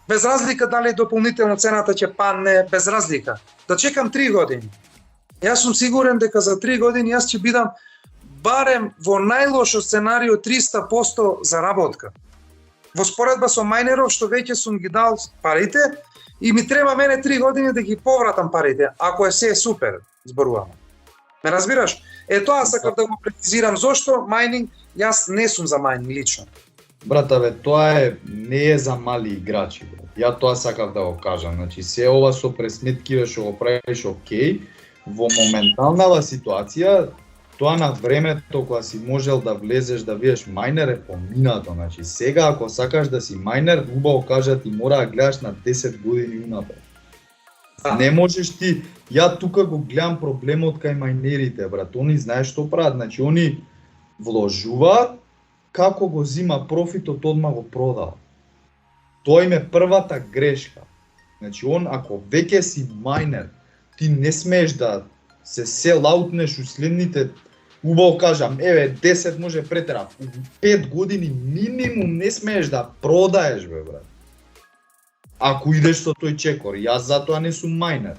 без разлика дали дополнително цената ќе падне, без разлика, да чекам 3 години. Јас сум сигурен дека за 3 години јас ќе бидам барем во најлошо сценарио 300% заработка. Во споредба со мајнеров што веќе сум ги дал парите и ми треба мене 3 години да ги повратам парите, ако е се супер, зборуваме. Ме разбираш? Тоа сакав да го прецизирам зошто мајнинг, јас не сум за мајнинг лично. Брата бе, тоа не е за мали играчи, бе. Ја тоа сакав да го кажам. Значи се ова со пресметкиве што го правиш окей, во моменталната ситуација, тоа на времето кога си можел да влезеш да бидеш мајнер е поминато. Значи сега ако сакаш да си мајнер, убаво кажа ти мора да гледаш на 10 години унапред. Не можеш ти, ја тука го гледам проблемот кај мајнерите, брат. Они знаеш што прават, значи они вложуваат, како го зима профитот одма го продава. Тоа им е првата грешка. Значи ако веќе си мајнер, ти не смееш да се селаутнеш у следните, убаво кажам, еве 10 може претера, 5 години минимум не смееш да продаеш, бе брат. Ако идеш со тој чекор, јас затоа не сум мајнер.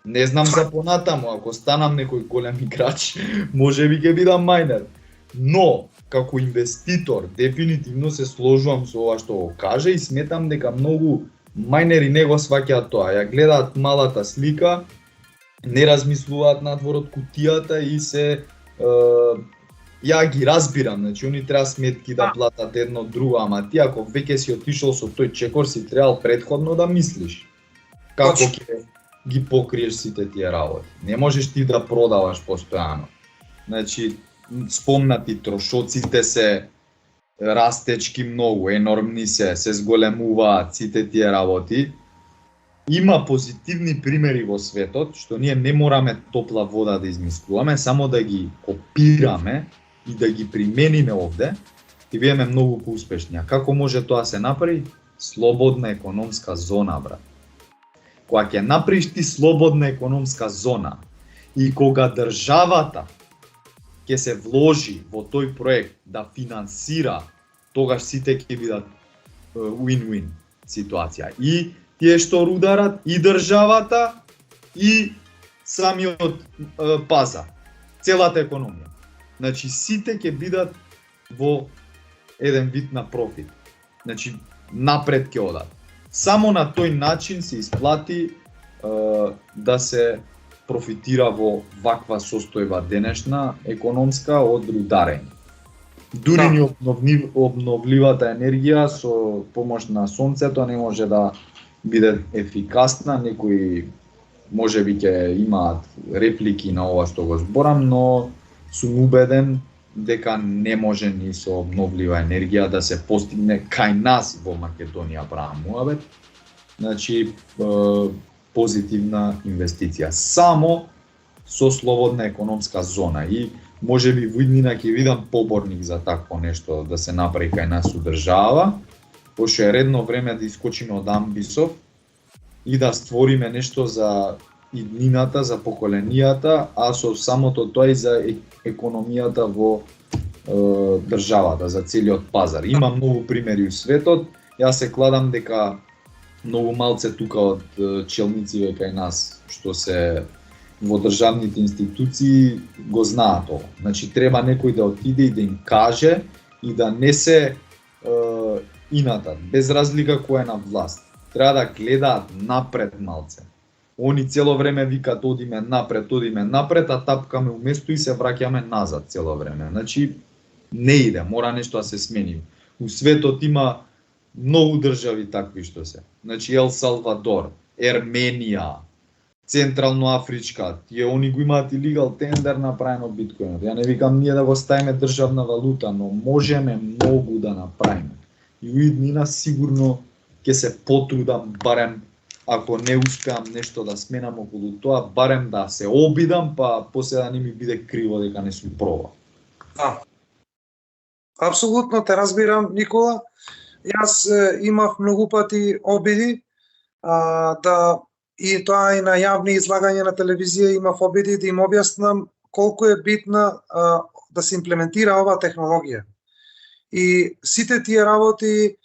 Не знам за понатаму, ако станам некој голем играч, можеби ќе бидам мајнер. Но, како инвеститор, дефинитивно се сложувам со ова што го каже и сметам дека многу мајнери не го сваќаат тоа. Ја гледаат малата слика, не размислуваат надвор од кутијата и се ја ги разбирам, значи они треба сметки да платат едно друго, ама ти ако веќе си отишол со тој чекор си требал претходно да мислиш како ќе ги покриеш сите тие работи. Не можеш ти да продаваш постојано. Значи спомнати трошоците се растечки многу, енормни се зголемуваат сите тие работи. Има позитивни примери во светот, што ние не мораме топла вода да измислуваме, само да ги копираме и да ги примениме овде и бидеме многу поуспешни. А како може тоа се направи? Слободна економска зона, брат. Кога ќе направиш ти слободна економска зона и кога државата ќе се вложи во тој проект да финансира, тогаш сите ќе бидат win-win ситуација. И тие што рударат и државата и самиот пазар, целата економија. Значи сите ќе бидат во еден вид на профит. Значи напред ќе одат. Само на тој начин се исплати да се профитира во ваква состојба денешна економска од рударење. Дури ни обновливата енергија со помош на сонцето не може да биде ефикасна. Некои можеби ќе имаат реплики на ова што го зборам, но сум убеден дека не може ни со обновлива енергија да се постигне кај нас во Македонија, правам муабет. Значи позитивна инвестиција само со слободна економска зона и можеби во иднина ќе видам поборник за такво нешто да се направи кај нас у држава, пошто е редно време да искочиме од амбисов и да створиме нешто за иднината, за поколенијата, а со самото тоа и за економијата во државата, за целиот пазар. Има многу примери у светот, јас се кладам дека многу малце тука од челници кај нас, што се во државните институции го знаат ова. Значи треба некој да отиде и да им каже и да не се ината, без разлика кој е на власт. Треба да гледаат напред малце. Они цело време викаат одиме напред, а тапкаме уместо и се враќаме назад цело време. Значи не иде, мора нешто да се смени. У светот има многу држави такви што се. Значи Ел Салвадор, Ерменија, Централно-Афричка, тие они го имаат и легал тендер направено биткоинот. Ја не викам ние да го ставиме државна валута, но можеме многу да направиме. И у иднина сигурно ќе се потрудам, барем ако не успеам нешто да сменам околу тоа, барем да се обидам, па после да не ми биде криво дека не сум проба. Да. Апсолутно те разбирам, Никола. Јас имав многу пати обиди да и тоа и на јавни излагања на телевизија имав обиди да им објаснам колку е битна да се имплементира оваа технологија. И сите тие работи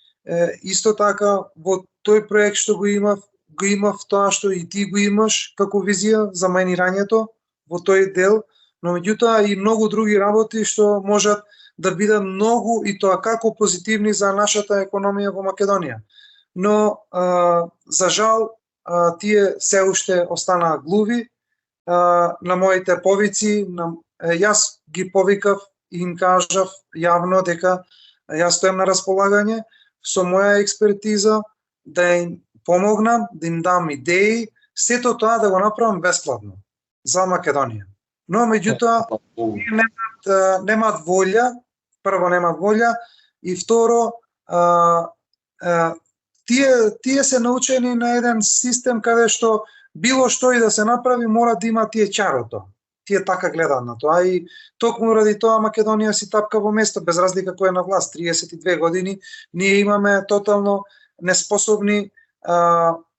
исто така во тој проект што го имав тоа што и ти го имаш како визија за мајнирањето во тој дел, но меѓутоа и многу други работи што можат да бидат многу и тоа како позитивни за нашата економија во Македонија. Но за жал тие се уште останаа глуви на моите повици. Јас ги повикав и им кажав јавно дека јас стојам на располагање со моја експертиза да им помогнам, да им дам идеи, сето тоа да го направам бесплатно за Македонија. Но меѓутоа немаат волја, прво немаат волја и второ тие се научени на еден систем каде што било што и да се направи мора да има тие чарото. Тие така гледаат на тоа и токму ради тоа Македонија си тапка во место без разлика кој е на власт. 32 години ние имаме тотално неспособни,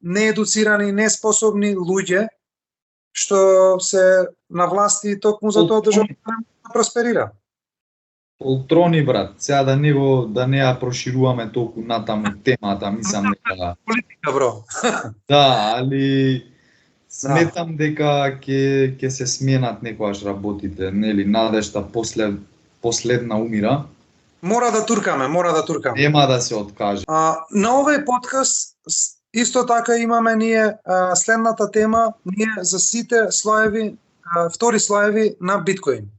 неедуцирани, неспособни луѓе што се на власт и токму за тоа државата да просперира. Полтрони, брат, сега да не ја прошируваме толку натаму темата, мислам дека политика, бро. Да, али сметам дека ќе се сменат некојаш работите, нели, надежта последна умира. Мора да туркаме. Нема да се откаже. На овој подкаст исто така имаме ние следната тема, ние за сите слоеви, втори слоеви на биткоин.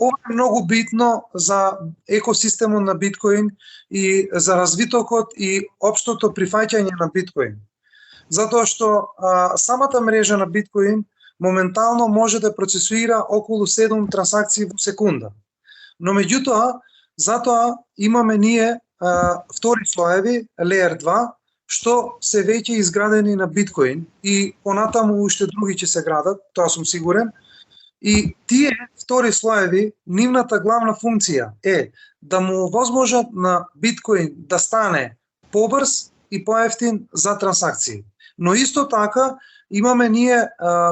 Ова е многу битно за екосистемот на биткоин и за развитокот и општото прифаќање на биткоин. Затоа што самата мрежа на биткоин моментално може да процесуира околу 7 трансакции во секунда. Но меѓутоа, затоа имаме ние втори слоеви, Layer 2, што се веќе изградени на биткоин и понатаму уште други ќе се градат, тоа сум сигурен. И тие втори слоеви, нивната главна функција е да му овозможат на биткоин да стане побрз и поевтин за трансакции. Но исто така имаме ние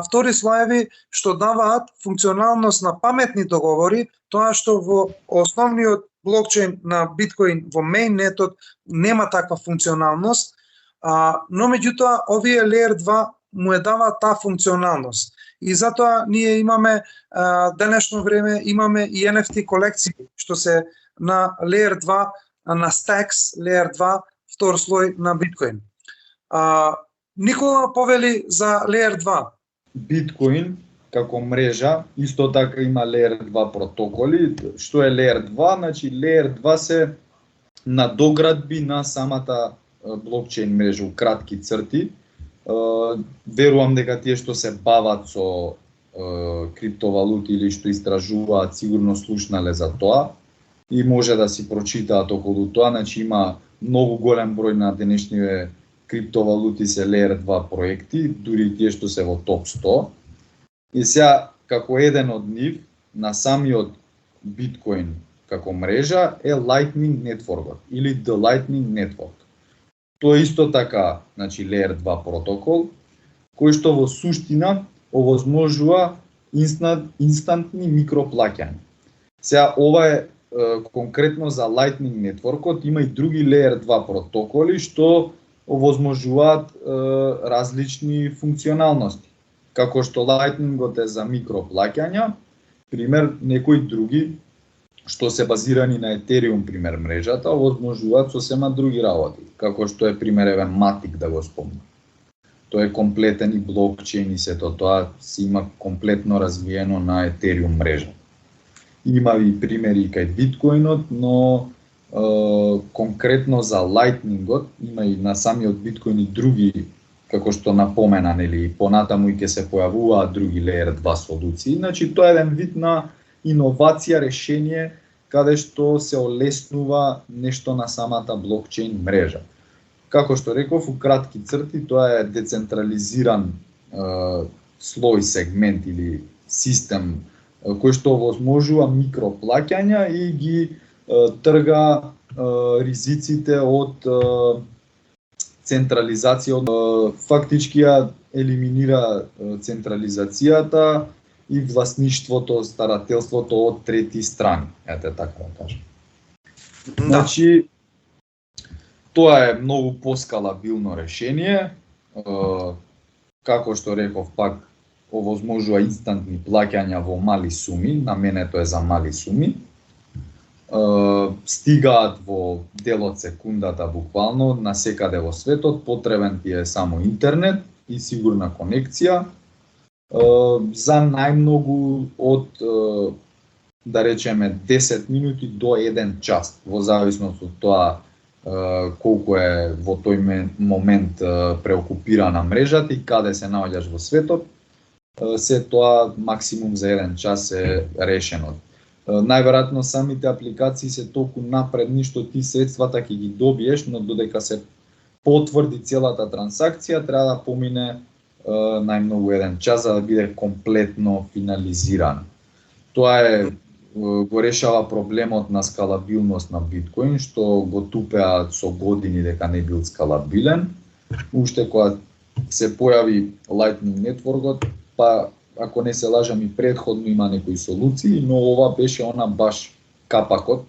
втори слоеви што даваат функционалност на паметни договори, тоа што во блокчейн на биткоин во мејнетот нема таква функционалност, но меѓутоа овие Layer 2 му е дава таа функционалност. И затоа ние имаме денешно време имаме и NFT колекции што се на Layer 2, на Stacks Layer 2, втор слој на биткоин. Никола повели за Layer 2. Биткоин како мрежа исто така има Layer 2 протоколи. Што е Layer 2? Значи Layer 2 се надоградби на самата блокчейн мрежа у кратки црти. Верувам дека тие што се бават со криптовалути или што истражуваат сигурно слушнале за тоа и може да си прочитаат околу тоа. Значи има многу голем број на денешниве криптовалути се Layer 2 проекти, дури тие што се во топ 100. И сега како еден од нив на самиот биткоин како мрежа е Lightning Network или The Lightning Network. Тоа е исто така, значи Layer 2 протокол, кој што во суштина овозможува инстантни микроплаќања. Сега ова е конкретно за Lightning Networkот, има и други Layer 2 протоколи што овозможуваат различни функционалности. Како што Lightningот е за микроплаќања, пример некои други што се базирани на Ethereum пример мрежата, овозможуваат сосема други работи, како што е пример еве Matic да го спомнам. Тоа е комплетен и блокчейн и сето тоа си има комплетно развиено на Ethereum мрежа. Има и примери кај биткоинот, но конкретно за Lightningот има и на самиот биткоин и други, како што напомена, нели, понатаму и ќе се појавуваат други Layer 2 солуции. Значи тоа е еден вид на иновација, решение, каде што се олеснува нешто на самата блокчейн мрежа. Како што реков, у кратки црти, тоа е децентрализиран слој, сегмент или систем кој што овозможува микроплаќања и ги трга ризиците од централизација, фактички ја елиминира централизацијата и власништвото, старателството од трети страни, ете така да кажам. Значи, тоа е многу поскалабилно решение, како што реков пак, овозможува инстантни плаќања во мали суми, на мене тоа е за мали суми, стигаат во дел од секундата буквално на секаде во светот, потребен ти е само интернет и сигурна конекција, за најмногу од, да речеме, 10 минути до 1 час, во зависност од тоа колку е во тој момент преокупирана мрежата и каде се наоѓаш во светот, се тоа максимум за 1 час е решено. Најверојатно самите апликации се толку напредни што ти средствата ќе ги добиеш, но додека се потврди целата трансакција, треба да помине најмногу 1 час за да биде комплетно финализиран. Тоа го решава проблемот на скалабилност на биткоин, што го тупеа со години дека не бил скалабилен. Уште кога се појави Lightning Networkот, па ако не се лажам и предходно има некои солуции, но ова беше она баш капакот,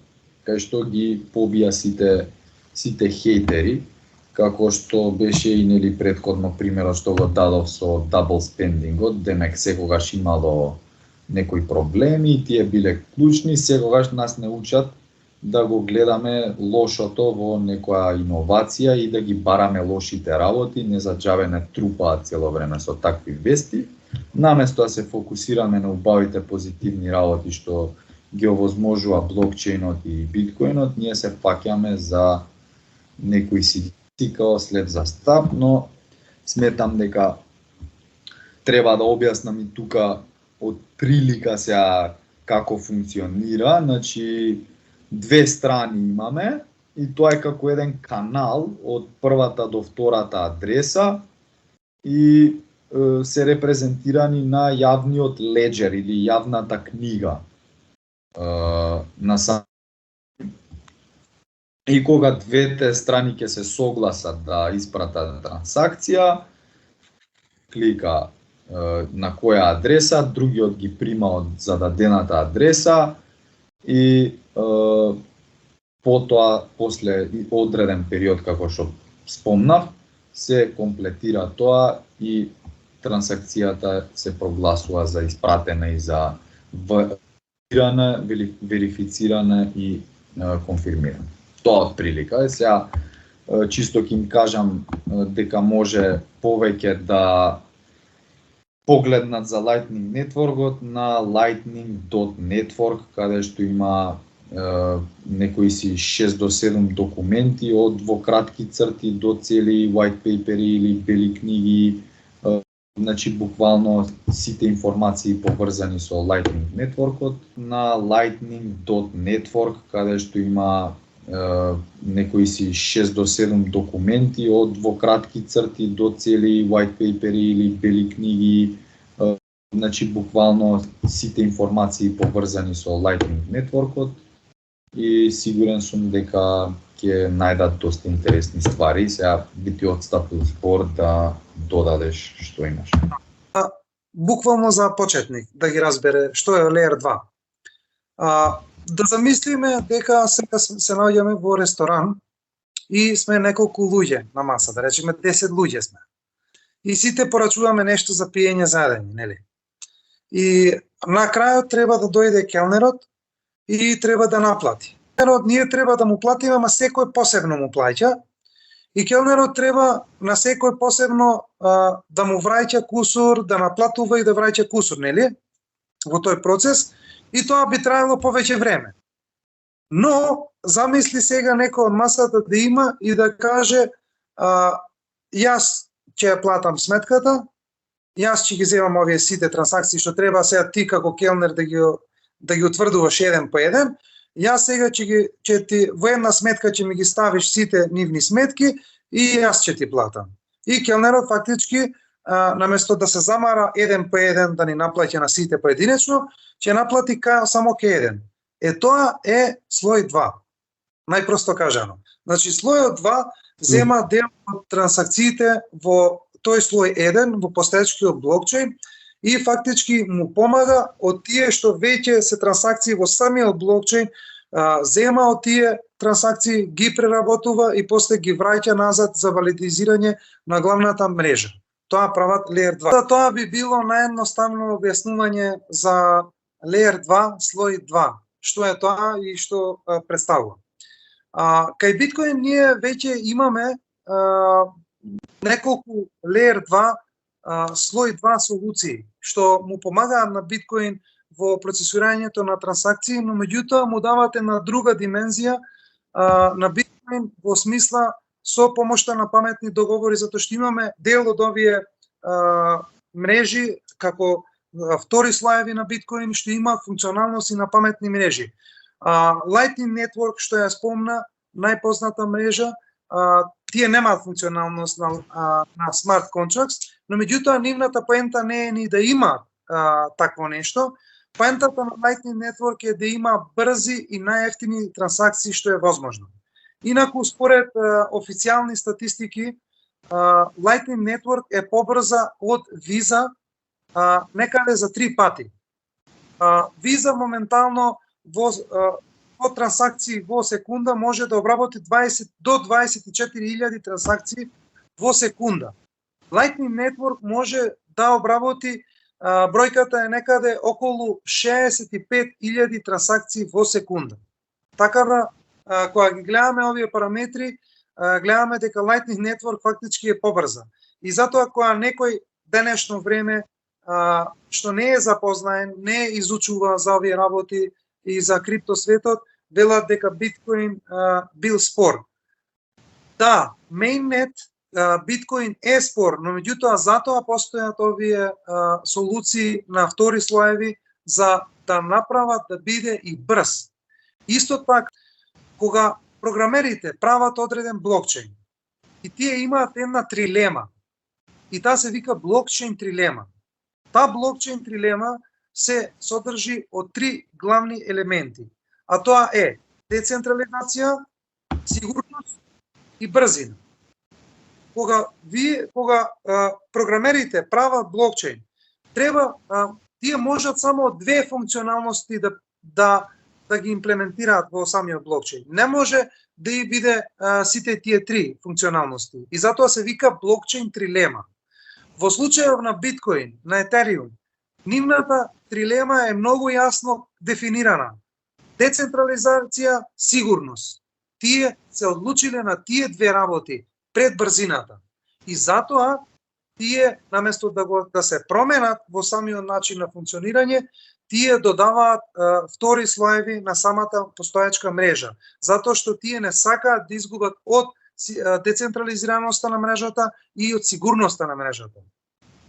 кај што ги побија сите хейтери, како што беше и нели предходно примерот што го дадов со double spendingот, демек секогаш имало некои проблеми и тие биле клучни, секогаш нас не учат да го гледаме лошото во некоја иновација и да ги бараме лошите работи, не за џабе не трупаат цело време со такви вести. Наместо да се фокусираме на убавите позитивни работи што ги овозможува блокчейнот и биткоинот, ние се паќаме за некои ситуации као след застап, но сметам дека треба да објаснам и тука од прилика сега како функционира. Значи, две страни имаме и тоа е како еден канал од првата до втората адреса и се репрезентирани на јавниот леџер или јавната книга на сам. И кога двете страни ќе се согласат да испратат трансакција, клика на која адреса, другиот ги прима од зададената адреса и потоа, после одреден период, како што спомнав, се комплетира тоа и трансакцијата се прогласува за испратена и за верифицирана и конфирмирана. Тоа од прилика. Сега чисто ќе им кажам дека може повеќе да погледнат за Lightning Network на lightning.network, каде што има некои си 6 до 7 документи од во кратки црти до цели white paperi или бели книги. Значи буквално сите информации поврзани со Lightning Network на lightning.network, каде што има некои си 6 до 7 документи од во кратки црти до цели white paperi или бели книги. Значи буквално сите информации поврзани со Lightning Network и сигурен сум дека ќе најдат доста интересни ствари. Сега би ти отстапил збор да додадеш што имаш. Буквално за почетник, да ги разбере што е Layer 2. Да замислиме дека сега се наоѓаме во ресторан и сме неколку луѓе на маса, да речеме 10 луѓе сме. И сите порачуваме нешто за пиење за едење, нели? И на крајот треба да дојде келнерот и треба да наплати. Келнерот ние треба да му платиме, ама секој посебно му плаќа. И келнерот треба на секој посебно да му враќа кусур, да наплатува и да враќа кусур, нели? Во тој процес. И тоа би траело повеќе време. Но, замисли сега некој од масата да има и да каже јас ќе ја платам сметката, јас ќе ги земам овие сите трансакции што треба сега ти како келнер да ги утврдуваш еден по еден, јас сега ќе ти во една сметка ќе ми ги ставиш сите нивни сметки и јас ќе ти платам. И келнерот фактички наместо да се замара еден по еден да ни наплаќа на сите поединечно, ќе наплати само ке еден. Тоа е слој 2. Најпросто кажано. Значи слојот 2 зема дел од трансакциите во тој слој 1 во постоечкиот блокчейн и фактички му помага од тие што веќе се трансакции во самиот блокчейн, зема од тие трансакции, ги преработува и после ги враќа назад за валидизирање на главната мрежа. Тоа прават Layer 2. Тоа би било наједноставно објаснување за Layer 2, слој 2. Што е тоа и што представува. Кај Биткоин ние веќе имаме неколку Layer 2, слој 2 солуции, што му помагаат на Биткоин во процесирањето на трансакции, но меѓутоа му дават една друга димензија на Биткоин во смисла со помошта на паметни договори, затоа што имаме дел од овие мрежи како втори слоеви на Биткоин што има функционалност и на паметни мрежи. Lightning Network, што ја спомна, најпозната мрежа, тие немаат функционалност на смарт контракс, но меѓутоа нивната поента не е ни да има такво нешто. Поентата на Lightning Network е да има брзи и најевтини трансакции што е возможно. Инаку, според официјални статистики, Lightning Network е побрза од Visa некаде за 3 пати. Visa моментално во трансакции во секунда може да обработи 20 до 24.000 трансакции во секунда. Lightning Network може да обработи, бројката е некаде околу 65.000 трансакции во секунда. Така да, кога ги гледаме овие параметри, гледаме дека Lightning Network фактички е побрза. И затоа кога некој денешно време што не е запознаен, не изучува за овие работи и за криптосветот, велат дека Биткоин бил спор. Да, Mainnet Биткоин е спор, но меѓутоа затоа постојат овие солуции на втори слоеви за да направат да биде и брз. Исто така, кога програмерите прават одреден блокчейн и тие имаат една трилема, и таа се вика блокчейн трилема. Таа блокчейн трилема се содржи од 3 главни елементи, а тоа е децентрализација, сигурност и брзина. Кога програмерите прават блокчейн, треба тие можат само 2 функционалности да да ги имплементираат во самиот блокчейн. Не може да и биде сите тие три функционалности. И затоа се вика блокчейн трилема. Во случајот на биткоин, на етериум, нивната трилема е многу јасно дефинирана. Децентрализација, сигурност. Тие се одлучиле на тие две работи пред брзината. И затоа тие, наместо да се променат во самиот начин на функционирање, тие додаваат втори слоеви на самата постоечка мрежа, затоа што тие не сакаат да изгубат од децентрализираноста на мрежата и од сигурноста на мрежата.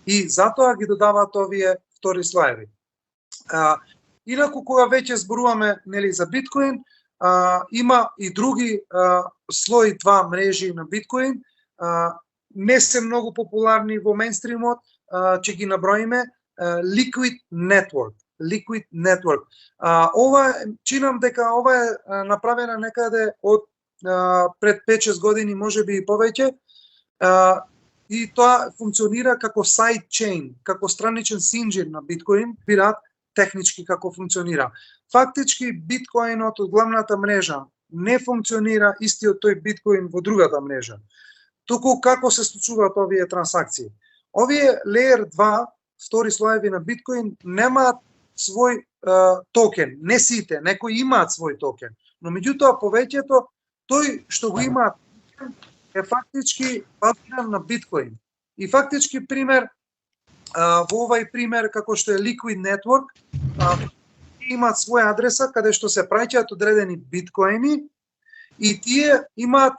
И затоа ги додаваат овие втори слоеви. Инаку, кога веќе зборуваме за биткоин, има и други слои 2 мрежи на биткоин, не се многу популарни во мејнстримот, ќе ги наброиме. Liquid Network. Ова, чинам дека ова е направена некаде од пред 5-6 години, можеби и повеќе, и тоа функционира како sidechain, како страничен синџир на биткоин, бират технички како функционира. Фактички биткоинот од главната мрежа не функционира истиот тој биткоин во другата мрежа. Туку како се случуваат овие трансакции? Овие Layer 2, втори слоеви на биткоин, немаат свој токен, не сите, некои имаат свој токен, но меѓутоа повеќето тој што го имаат е фактички базиран на биткоин. И фактички пример, во овај пример како што е Liquid Network, имаат своја адреса каде што се праќаат одредени биткоини и тие имаат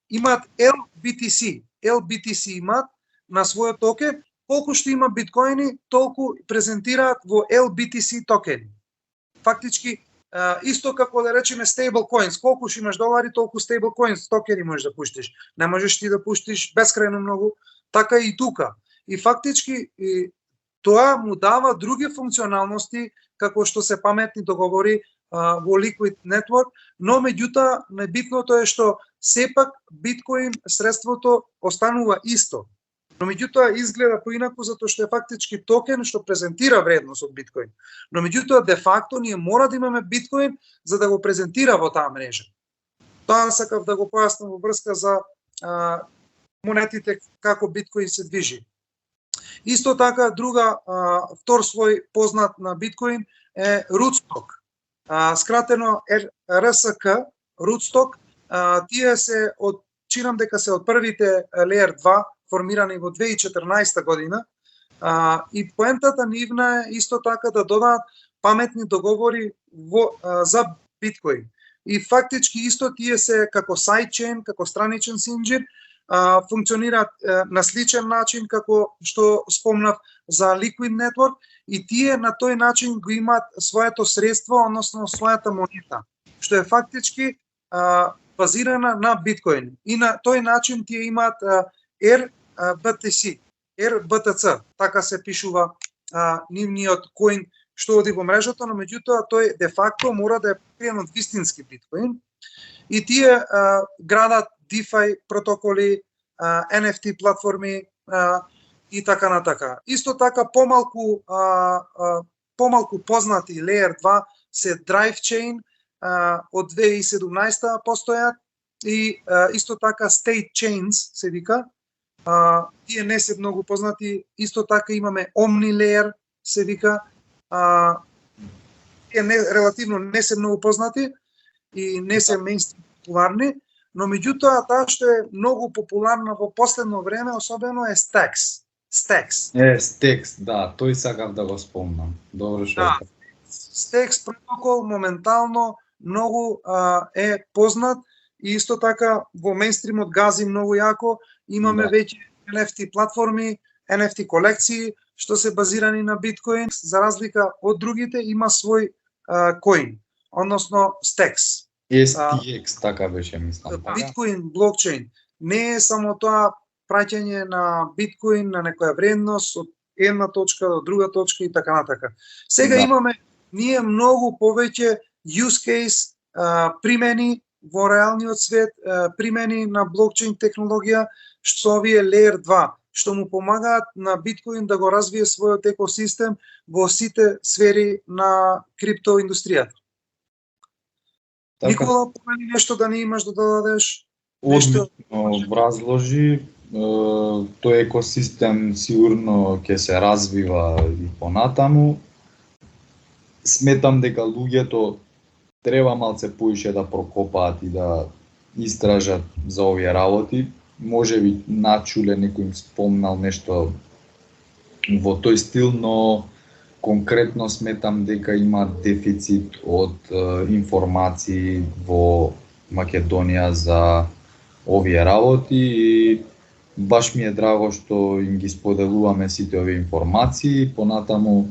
LBTC. LBTC имаат на својот токен. Колку што има биткоини, толку презентираат во LBTC токени. Фактички, исто како да речеме stablecoins, колку што имаш долари, толку stablecoins токени можеш да пуштиш. Не можеш ти да пуштиш бескрајно многу, така и тука. И фактички тоа му дава други функционалности, како што се паметни договори во Liquid Network, но меѓутоа најбитното е што сепак биткоин средството останува исто. Но меѓутоа изгледа поинаку затоа што е фактички токен што презентира вредност од биткоин. Но меѓутоа де факто ние мора да имаме биткоин за да го презентира во таа мрежа. Тоа сакав да го појаснам во врска за монетите како биткоин се движи. Исто така друга втор слој познат на биткоин е Rootstock. Скратено RSK, Rootstock. Тие се од, чинам дека се од првите Layer 2 формирани во 2014 година, и поентата нивна е исто така да додаат паметни договори за биткоин. И фактички исто тие се како sidechain, како страничен синџир, функционираат на сличен начин како што спомнав за Liquid Network, и тие на тој начин го имаат своето средство, односно својата монета, што е фактички базирана на биткоин. И на тој начин тие имаат RBTC, така се пишува нивниот коин што оди во мрежата, но меѓутоа тој де факто мора да е покриен од вистински биткоин. И тие градат DeFi протоколи, NFT платформи и така натака. Исто така помалку познати Layer 2 се DriveChain, од 2017 постојат, и исто така State Chains се вика. Тие не се многу познати. Исто така имаме OmniLayer се вика. Тие релативно не се многу познати и не се мејнстрим популарни, но меѓутоа таа што е многу популарна во последно време особено е Stacks. Stacks, да, тој сакав да го спомнам. Добро што да. Stacks протокол моментално многу е познат и исто така во мејнстримот гази многу јако. Имаме веќе NFT платформи, NFT колекции што се базирани на биткоин, за разлика од другите има свој коин, односно Stacks. STX, така беше, мислам. Биткоин блокчейн не е само тоа праќање на биткоин на некоја вредност од една точка до друга точка и така натака. Сега имаме ние многу повеќе use case примени во реалниот свет, примени на блокчейн технологија, што овие Layer 2, што му помагаат на биткоин да го развие својот екосистем во сите сфери на криптоиндустријата. Никола, помени нешто да не имаш да додадеш? Нешто? Одмислено образложи, тој екосистем сигурно ќе се развива и понатаму. Сметам дека луѓето треба малце поише да прокопаат и да истражат за овие работи. Може би начуле некој им спомнал нешто во тој стил, но конкретно сметам дека има дефицит од информации во Македонија за овие работи и баш ми е драго што им ги споделуваме сите овие информации. Понатаму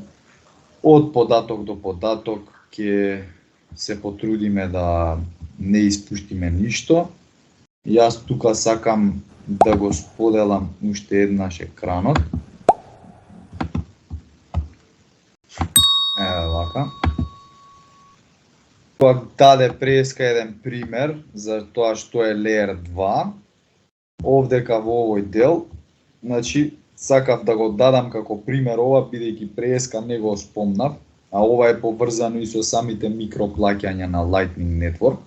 од податок до податок ќе се потрудиме да не испуштиме ништо. Јас тука сакам да го споделам уште еднаш екранот. Вака. Тоа даде преска еден пример за тоа што е Layer 2. Овдека во овој дел, значи сакав да го дадам како пример ова, бидејќи преска не го спомнав, а ова е поврзано и со самите микроплаќања на Lightning Network.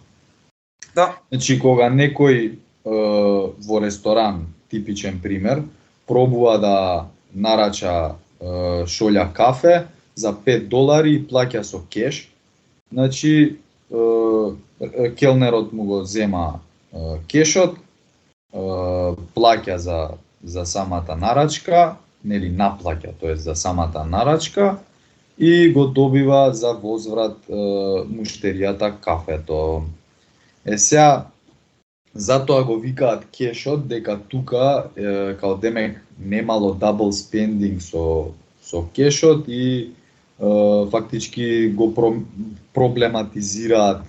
Да. Значи кога некој во ресторан, типичен пример, пробува да нарача шолја кафе за $5 и плаќа со кеш, значи келнерот му го зема кешот, плаќа за самата нарачка, нели наплаќа, тоест за самата нарачка и го добива за возврат муштеријата кафето. Сега затоа го викаат кешот, дека тука као демек немало double spending со кешот и фактички го проблематизираат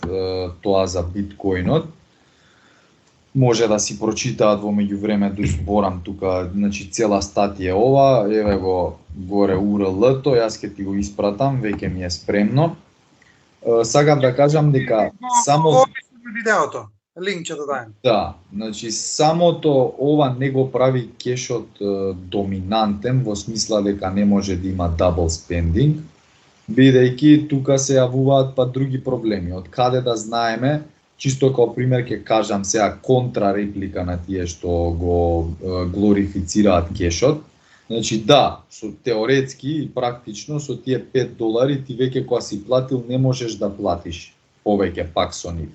тоа за биткоинот. Може да си прочитаат во меѓувреме, да зборам тука, значи цела статија ова, еве го горе URL-то, јас ќе ти го испратам, веќе ми е спремно. Сакам да кажам дека само видеото, линк ќе додаjem. Да, значи самото ова не го прави кешот доминантен во смисла дека не може да има double spending, бидејќи тука се јавуваат па други проблеми. Од каде да знаеме, чисто како пример ќе кажам сега контрареплика на тие што го глорифицираат кешот. Значи да, со теоретски и практично со тие $5 ти веќе кога си платил не можеш да платиш повеќе пак со нив.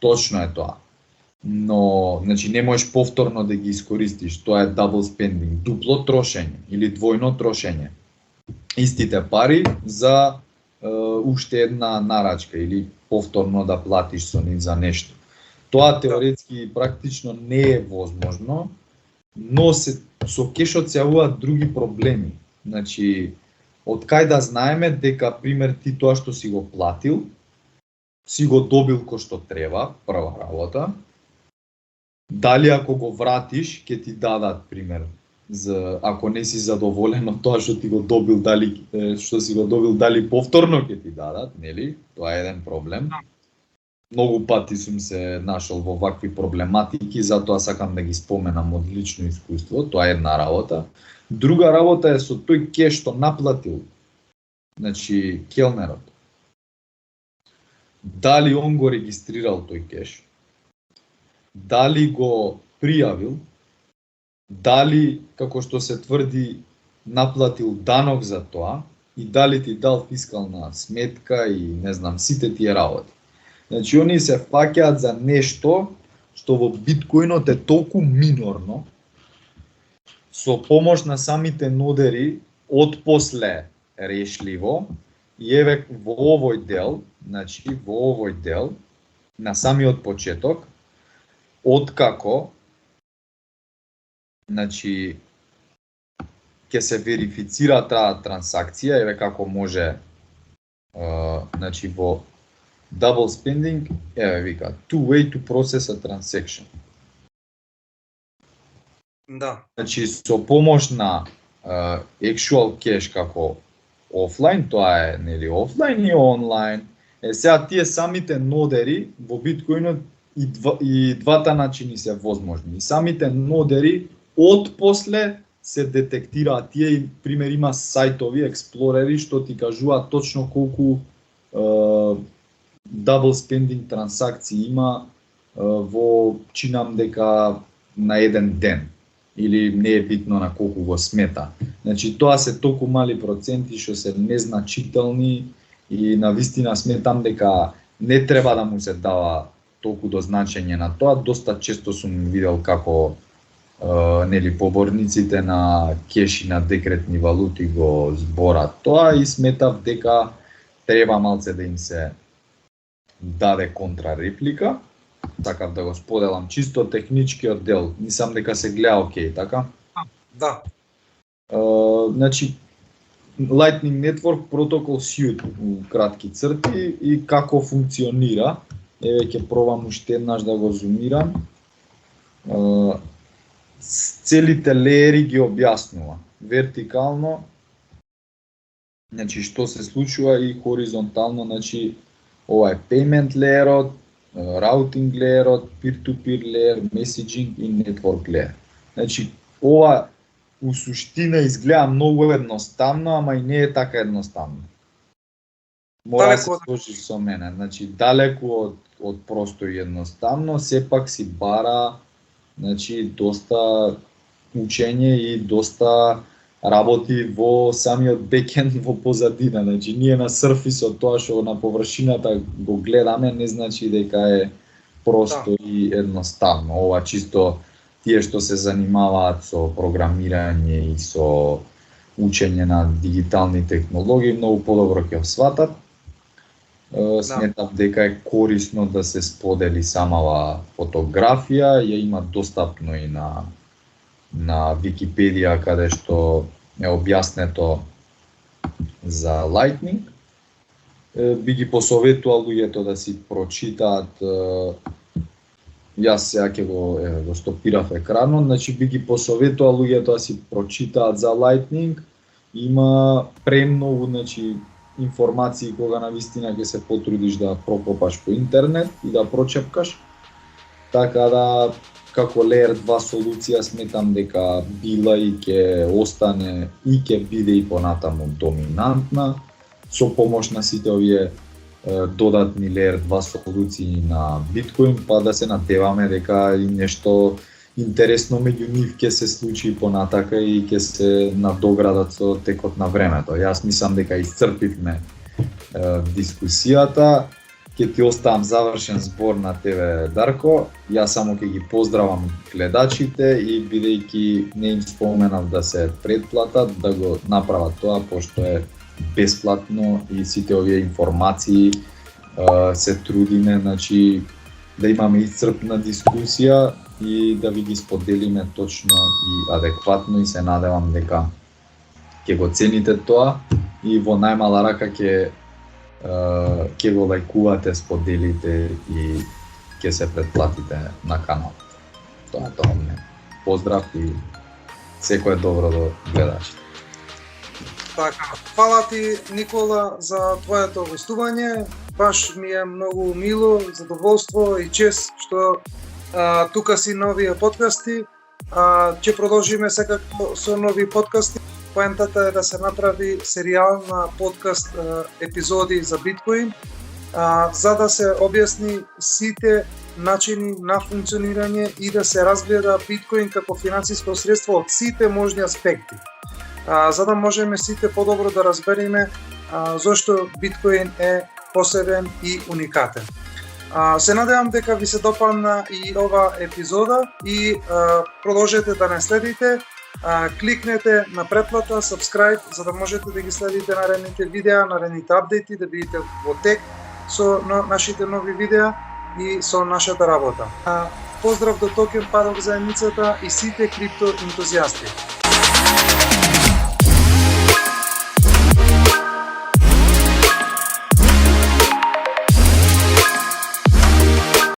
Точно е тоа. Но, значи не можеш повторно да ги искористиш, тоа е double spending, дупло трошење или двојно трошење. Истите пари за уште една нарачка или повторно да платиш со нив за нешто. Тоа теоретски и практично не е возможно, но со кешот се јавуваат други проблеми. Значи, од кај да знаеме дека, пример, ти тоа што си го платил, си го добил кој што треба, прва работа. Дали ако го вратиш, ќе ти дадат, пример, ако не си задоволен од тоа што ти го добил, дали што си го добил, дали повторно ќе ти дадат, нели? Тоа е еден проблем. Многу пати сум се нашол во вакви проблематики, затоа сакам да ги споменам од лично искуство, тоа е една работа. Друга работа е со тој кеш што наплатил, значи келнерот. Дали он го регистрирал тој кеш? Дали го пријавил? Дали, како што се тврди, наплатил данок за тоа и дали ти дал фискална сметка и не знам, сите тие работи. Значи, они се фаќаат за нешто што во биткоинот е толку минорно, со помош на самите нодери, отпосле решливо, и еве во овој дел, значи во овој дел, на самиот почеток, откако значи ќе се верифицира таа трансакција, еве како може значи во double spending, еве вика two way to process a transaction. Да. Значи со помош на actual cash како офлайн, тоа е нели офлайн и онлайн. Сега тие самите нодери во биткоинот и двата начини се возможни. И самите нодери отпосле се детектираат тие, пример има сајтови, експлорери што ти кажуваат точно колку double spending трансакции има во, чинам дека на еден ден, или не е битно на колку го смета. Значи тоа се толку мали проценти што се незначителни и навистина сметам дека не треба да му се дава толку до значење на тоа. Доста често сум видел како нели поборниците на кеш и на декретни валути го зборат тоа и сметав дека треба малце да им се даде контрареплика. Сакав да го споделам чисто техничкиот дел. Мислам дека се гледа окей, така? Да. Значи Lightning Network Protocol Suite у кратки црти и како функционира. Еве ќе пробам уште еднаш да го зумирам. Целите леери ги објаснува. Вертикално, значи што се случува, и хоризонтално, значи ова е payment layer-от, routing layer-от, peer-to-peer layer, messaging и network layer. Значи ова у суштина изгледа многу едноставно, ама и не е така едноставно. Мора да се сложиш со мене. Значи далеку од просто и едноставно, сепак си бара, значи доста учење и доста работи во самиот бекенд, во позадина. Значи ние на сурфисот, тоа што на површината го гледаме, не значи дека е просто и едноставно. Ова чисто тие што се занимаваат со програмирање и со учење на дигитални технологии многу подобро ќе сватат. Сметав дека е корисно да се сподели самава фотографија, ја има достапно и на Википедија, каде што е објаснето за Lightning. Би ги посоветувал луѓето да си прочитаат. Јас сега ќе го стопирав екранот, значи би ги посоветувал луѓето да си прочитаат за Lightning. Има премногу, значи, информации кога навистина ќе се потрудиш да прокопаш по интернет и да прочепкаш. Така да, како Layer 2 солуција сметам дека била и ќе остане и ќе биде и понатаму доминантна, со помош на сите овие додатни Layer 2 солуции на Bitcoin, па да се надеваме дека и нешто интересно меѓу нив ќе се случи понатака и ќе се надоградат со текот на времето. Јас мислам дека исцрпивме дискусијата. Ќе ти оставам завршен збор на тебе, Дарко. Јас само ќе ги поздравам гледачите и бидејќи не им споменав да се претплатат, да го направат тоа, пошто е бесплатно и сите овие информации се трудиме, значи, да имаме исцрпна дискусија и да ви ги споделиме точно и адекватно, и се надевам дека ќе го цените тоа и во најмала рака ќе го лајкувате, споделите и ќе се претплатите на каналот. Тоа е тоа од мене. Поздрав и секое добро до гледачите. Така, фала ти, Никола, за твоето гостување. Баш ми е многу мило, задоволство и чест што тука си нови подкасти. Ќе продолжиме секако со нови подкасти. Поентата е да се направи серијал на подкаст епизоди за биткоин, за да се објасни сите начини на функционирање и да се разгледа биткоин како финансиско средство од сите можни аспекти. За да можеме сите подобро да разбереме зошто биткоин е посебен и уникатен. Се надевам дека ви се допадна и ова епизода и продолжете да не следите. Кликнете на претплата, subscribe, за да можете да ги следите наредните видеа, наредните апдети, да бидете во тек со нашите нови видеа и со нашата работа. Поздрав до токен падок заедницата и сите крипто ентузијасти.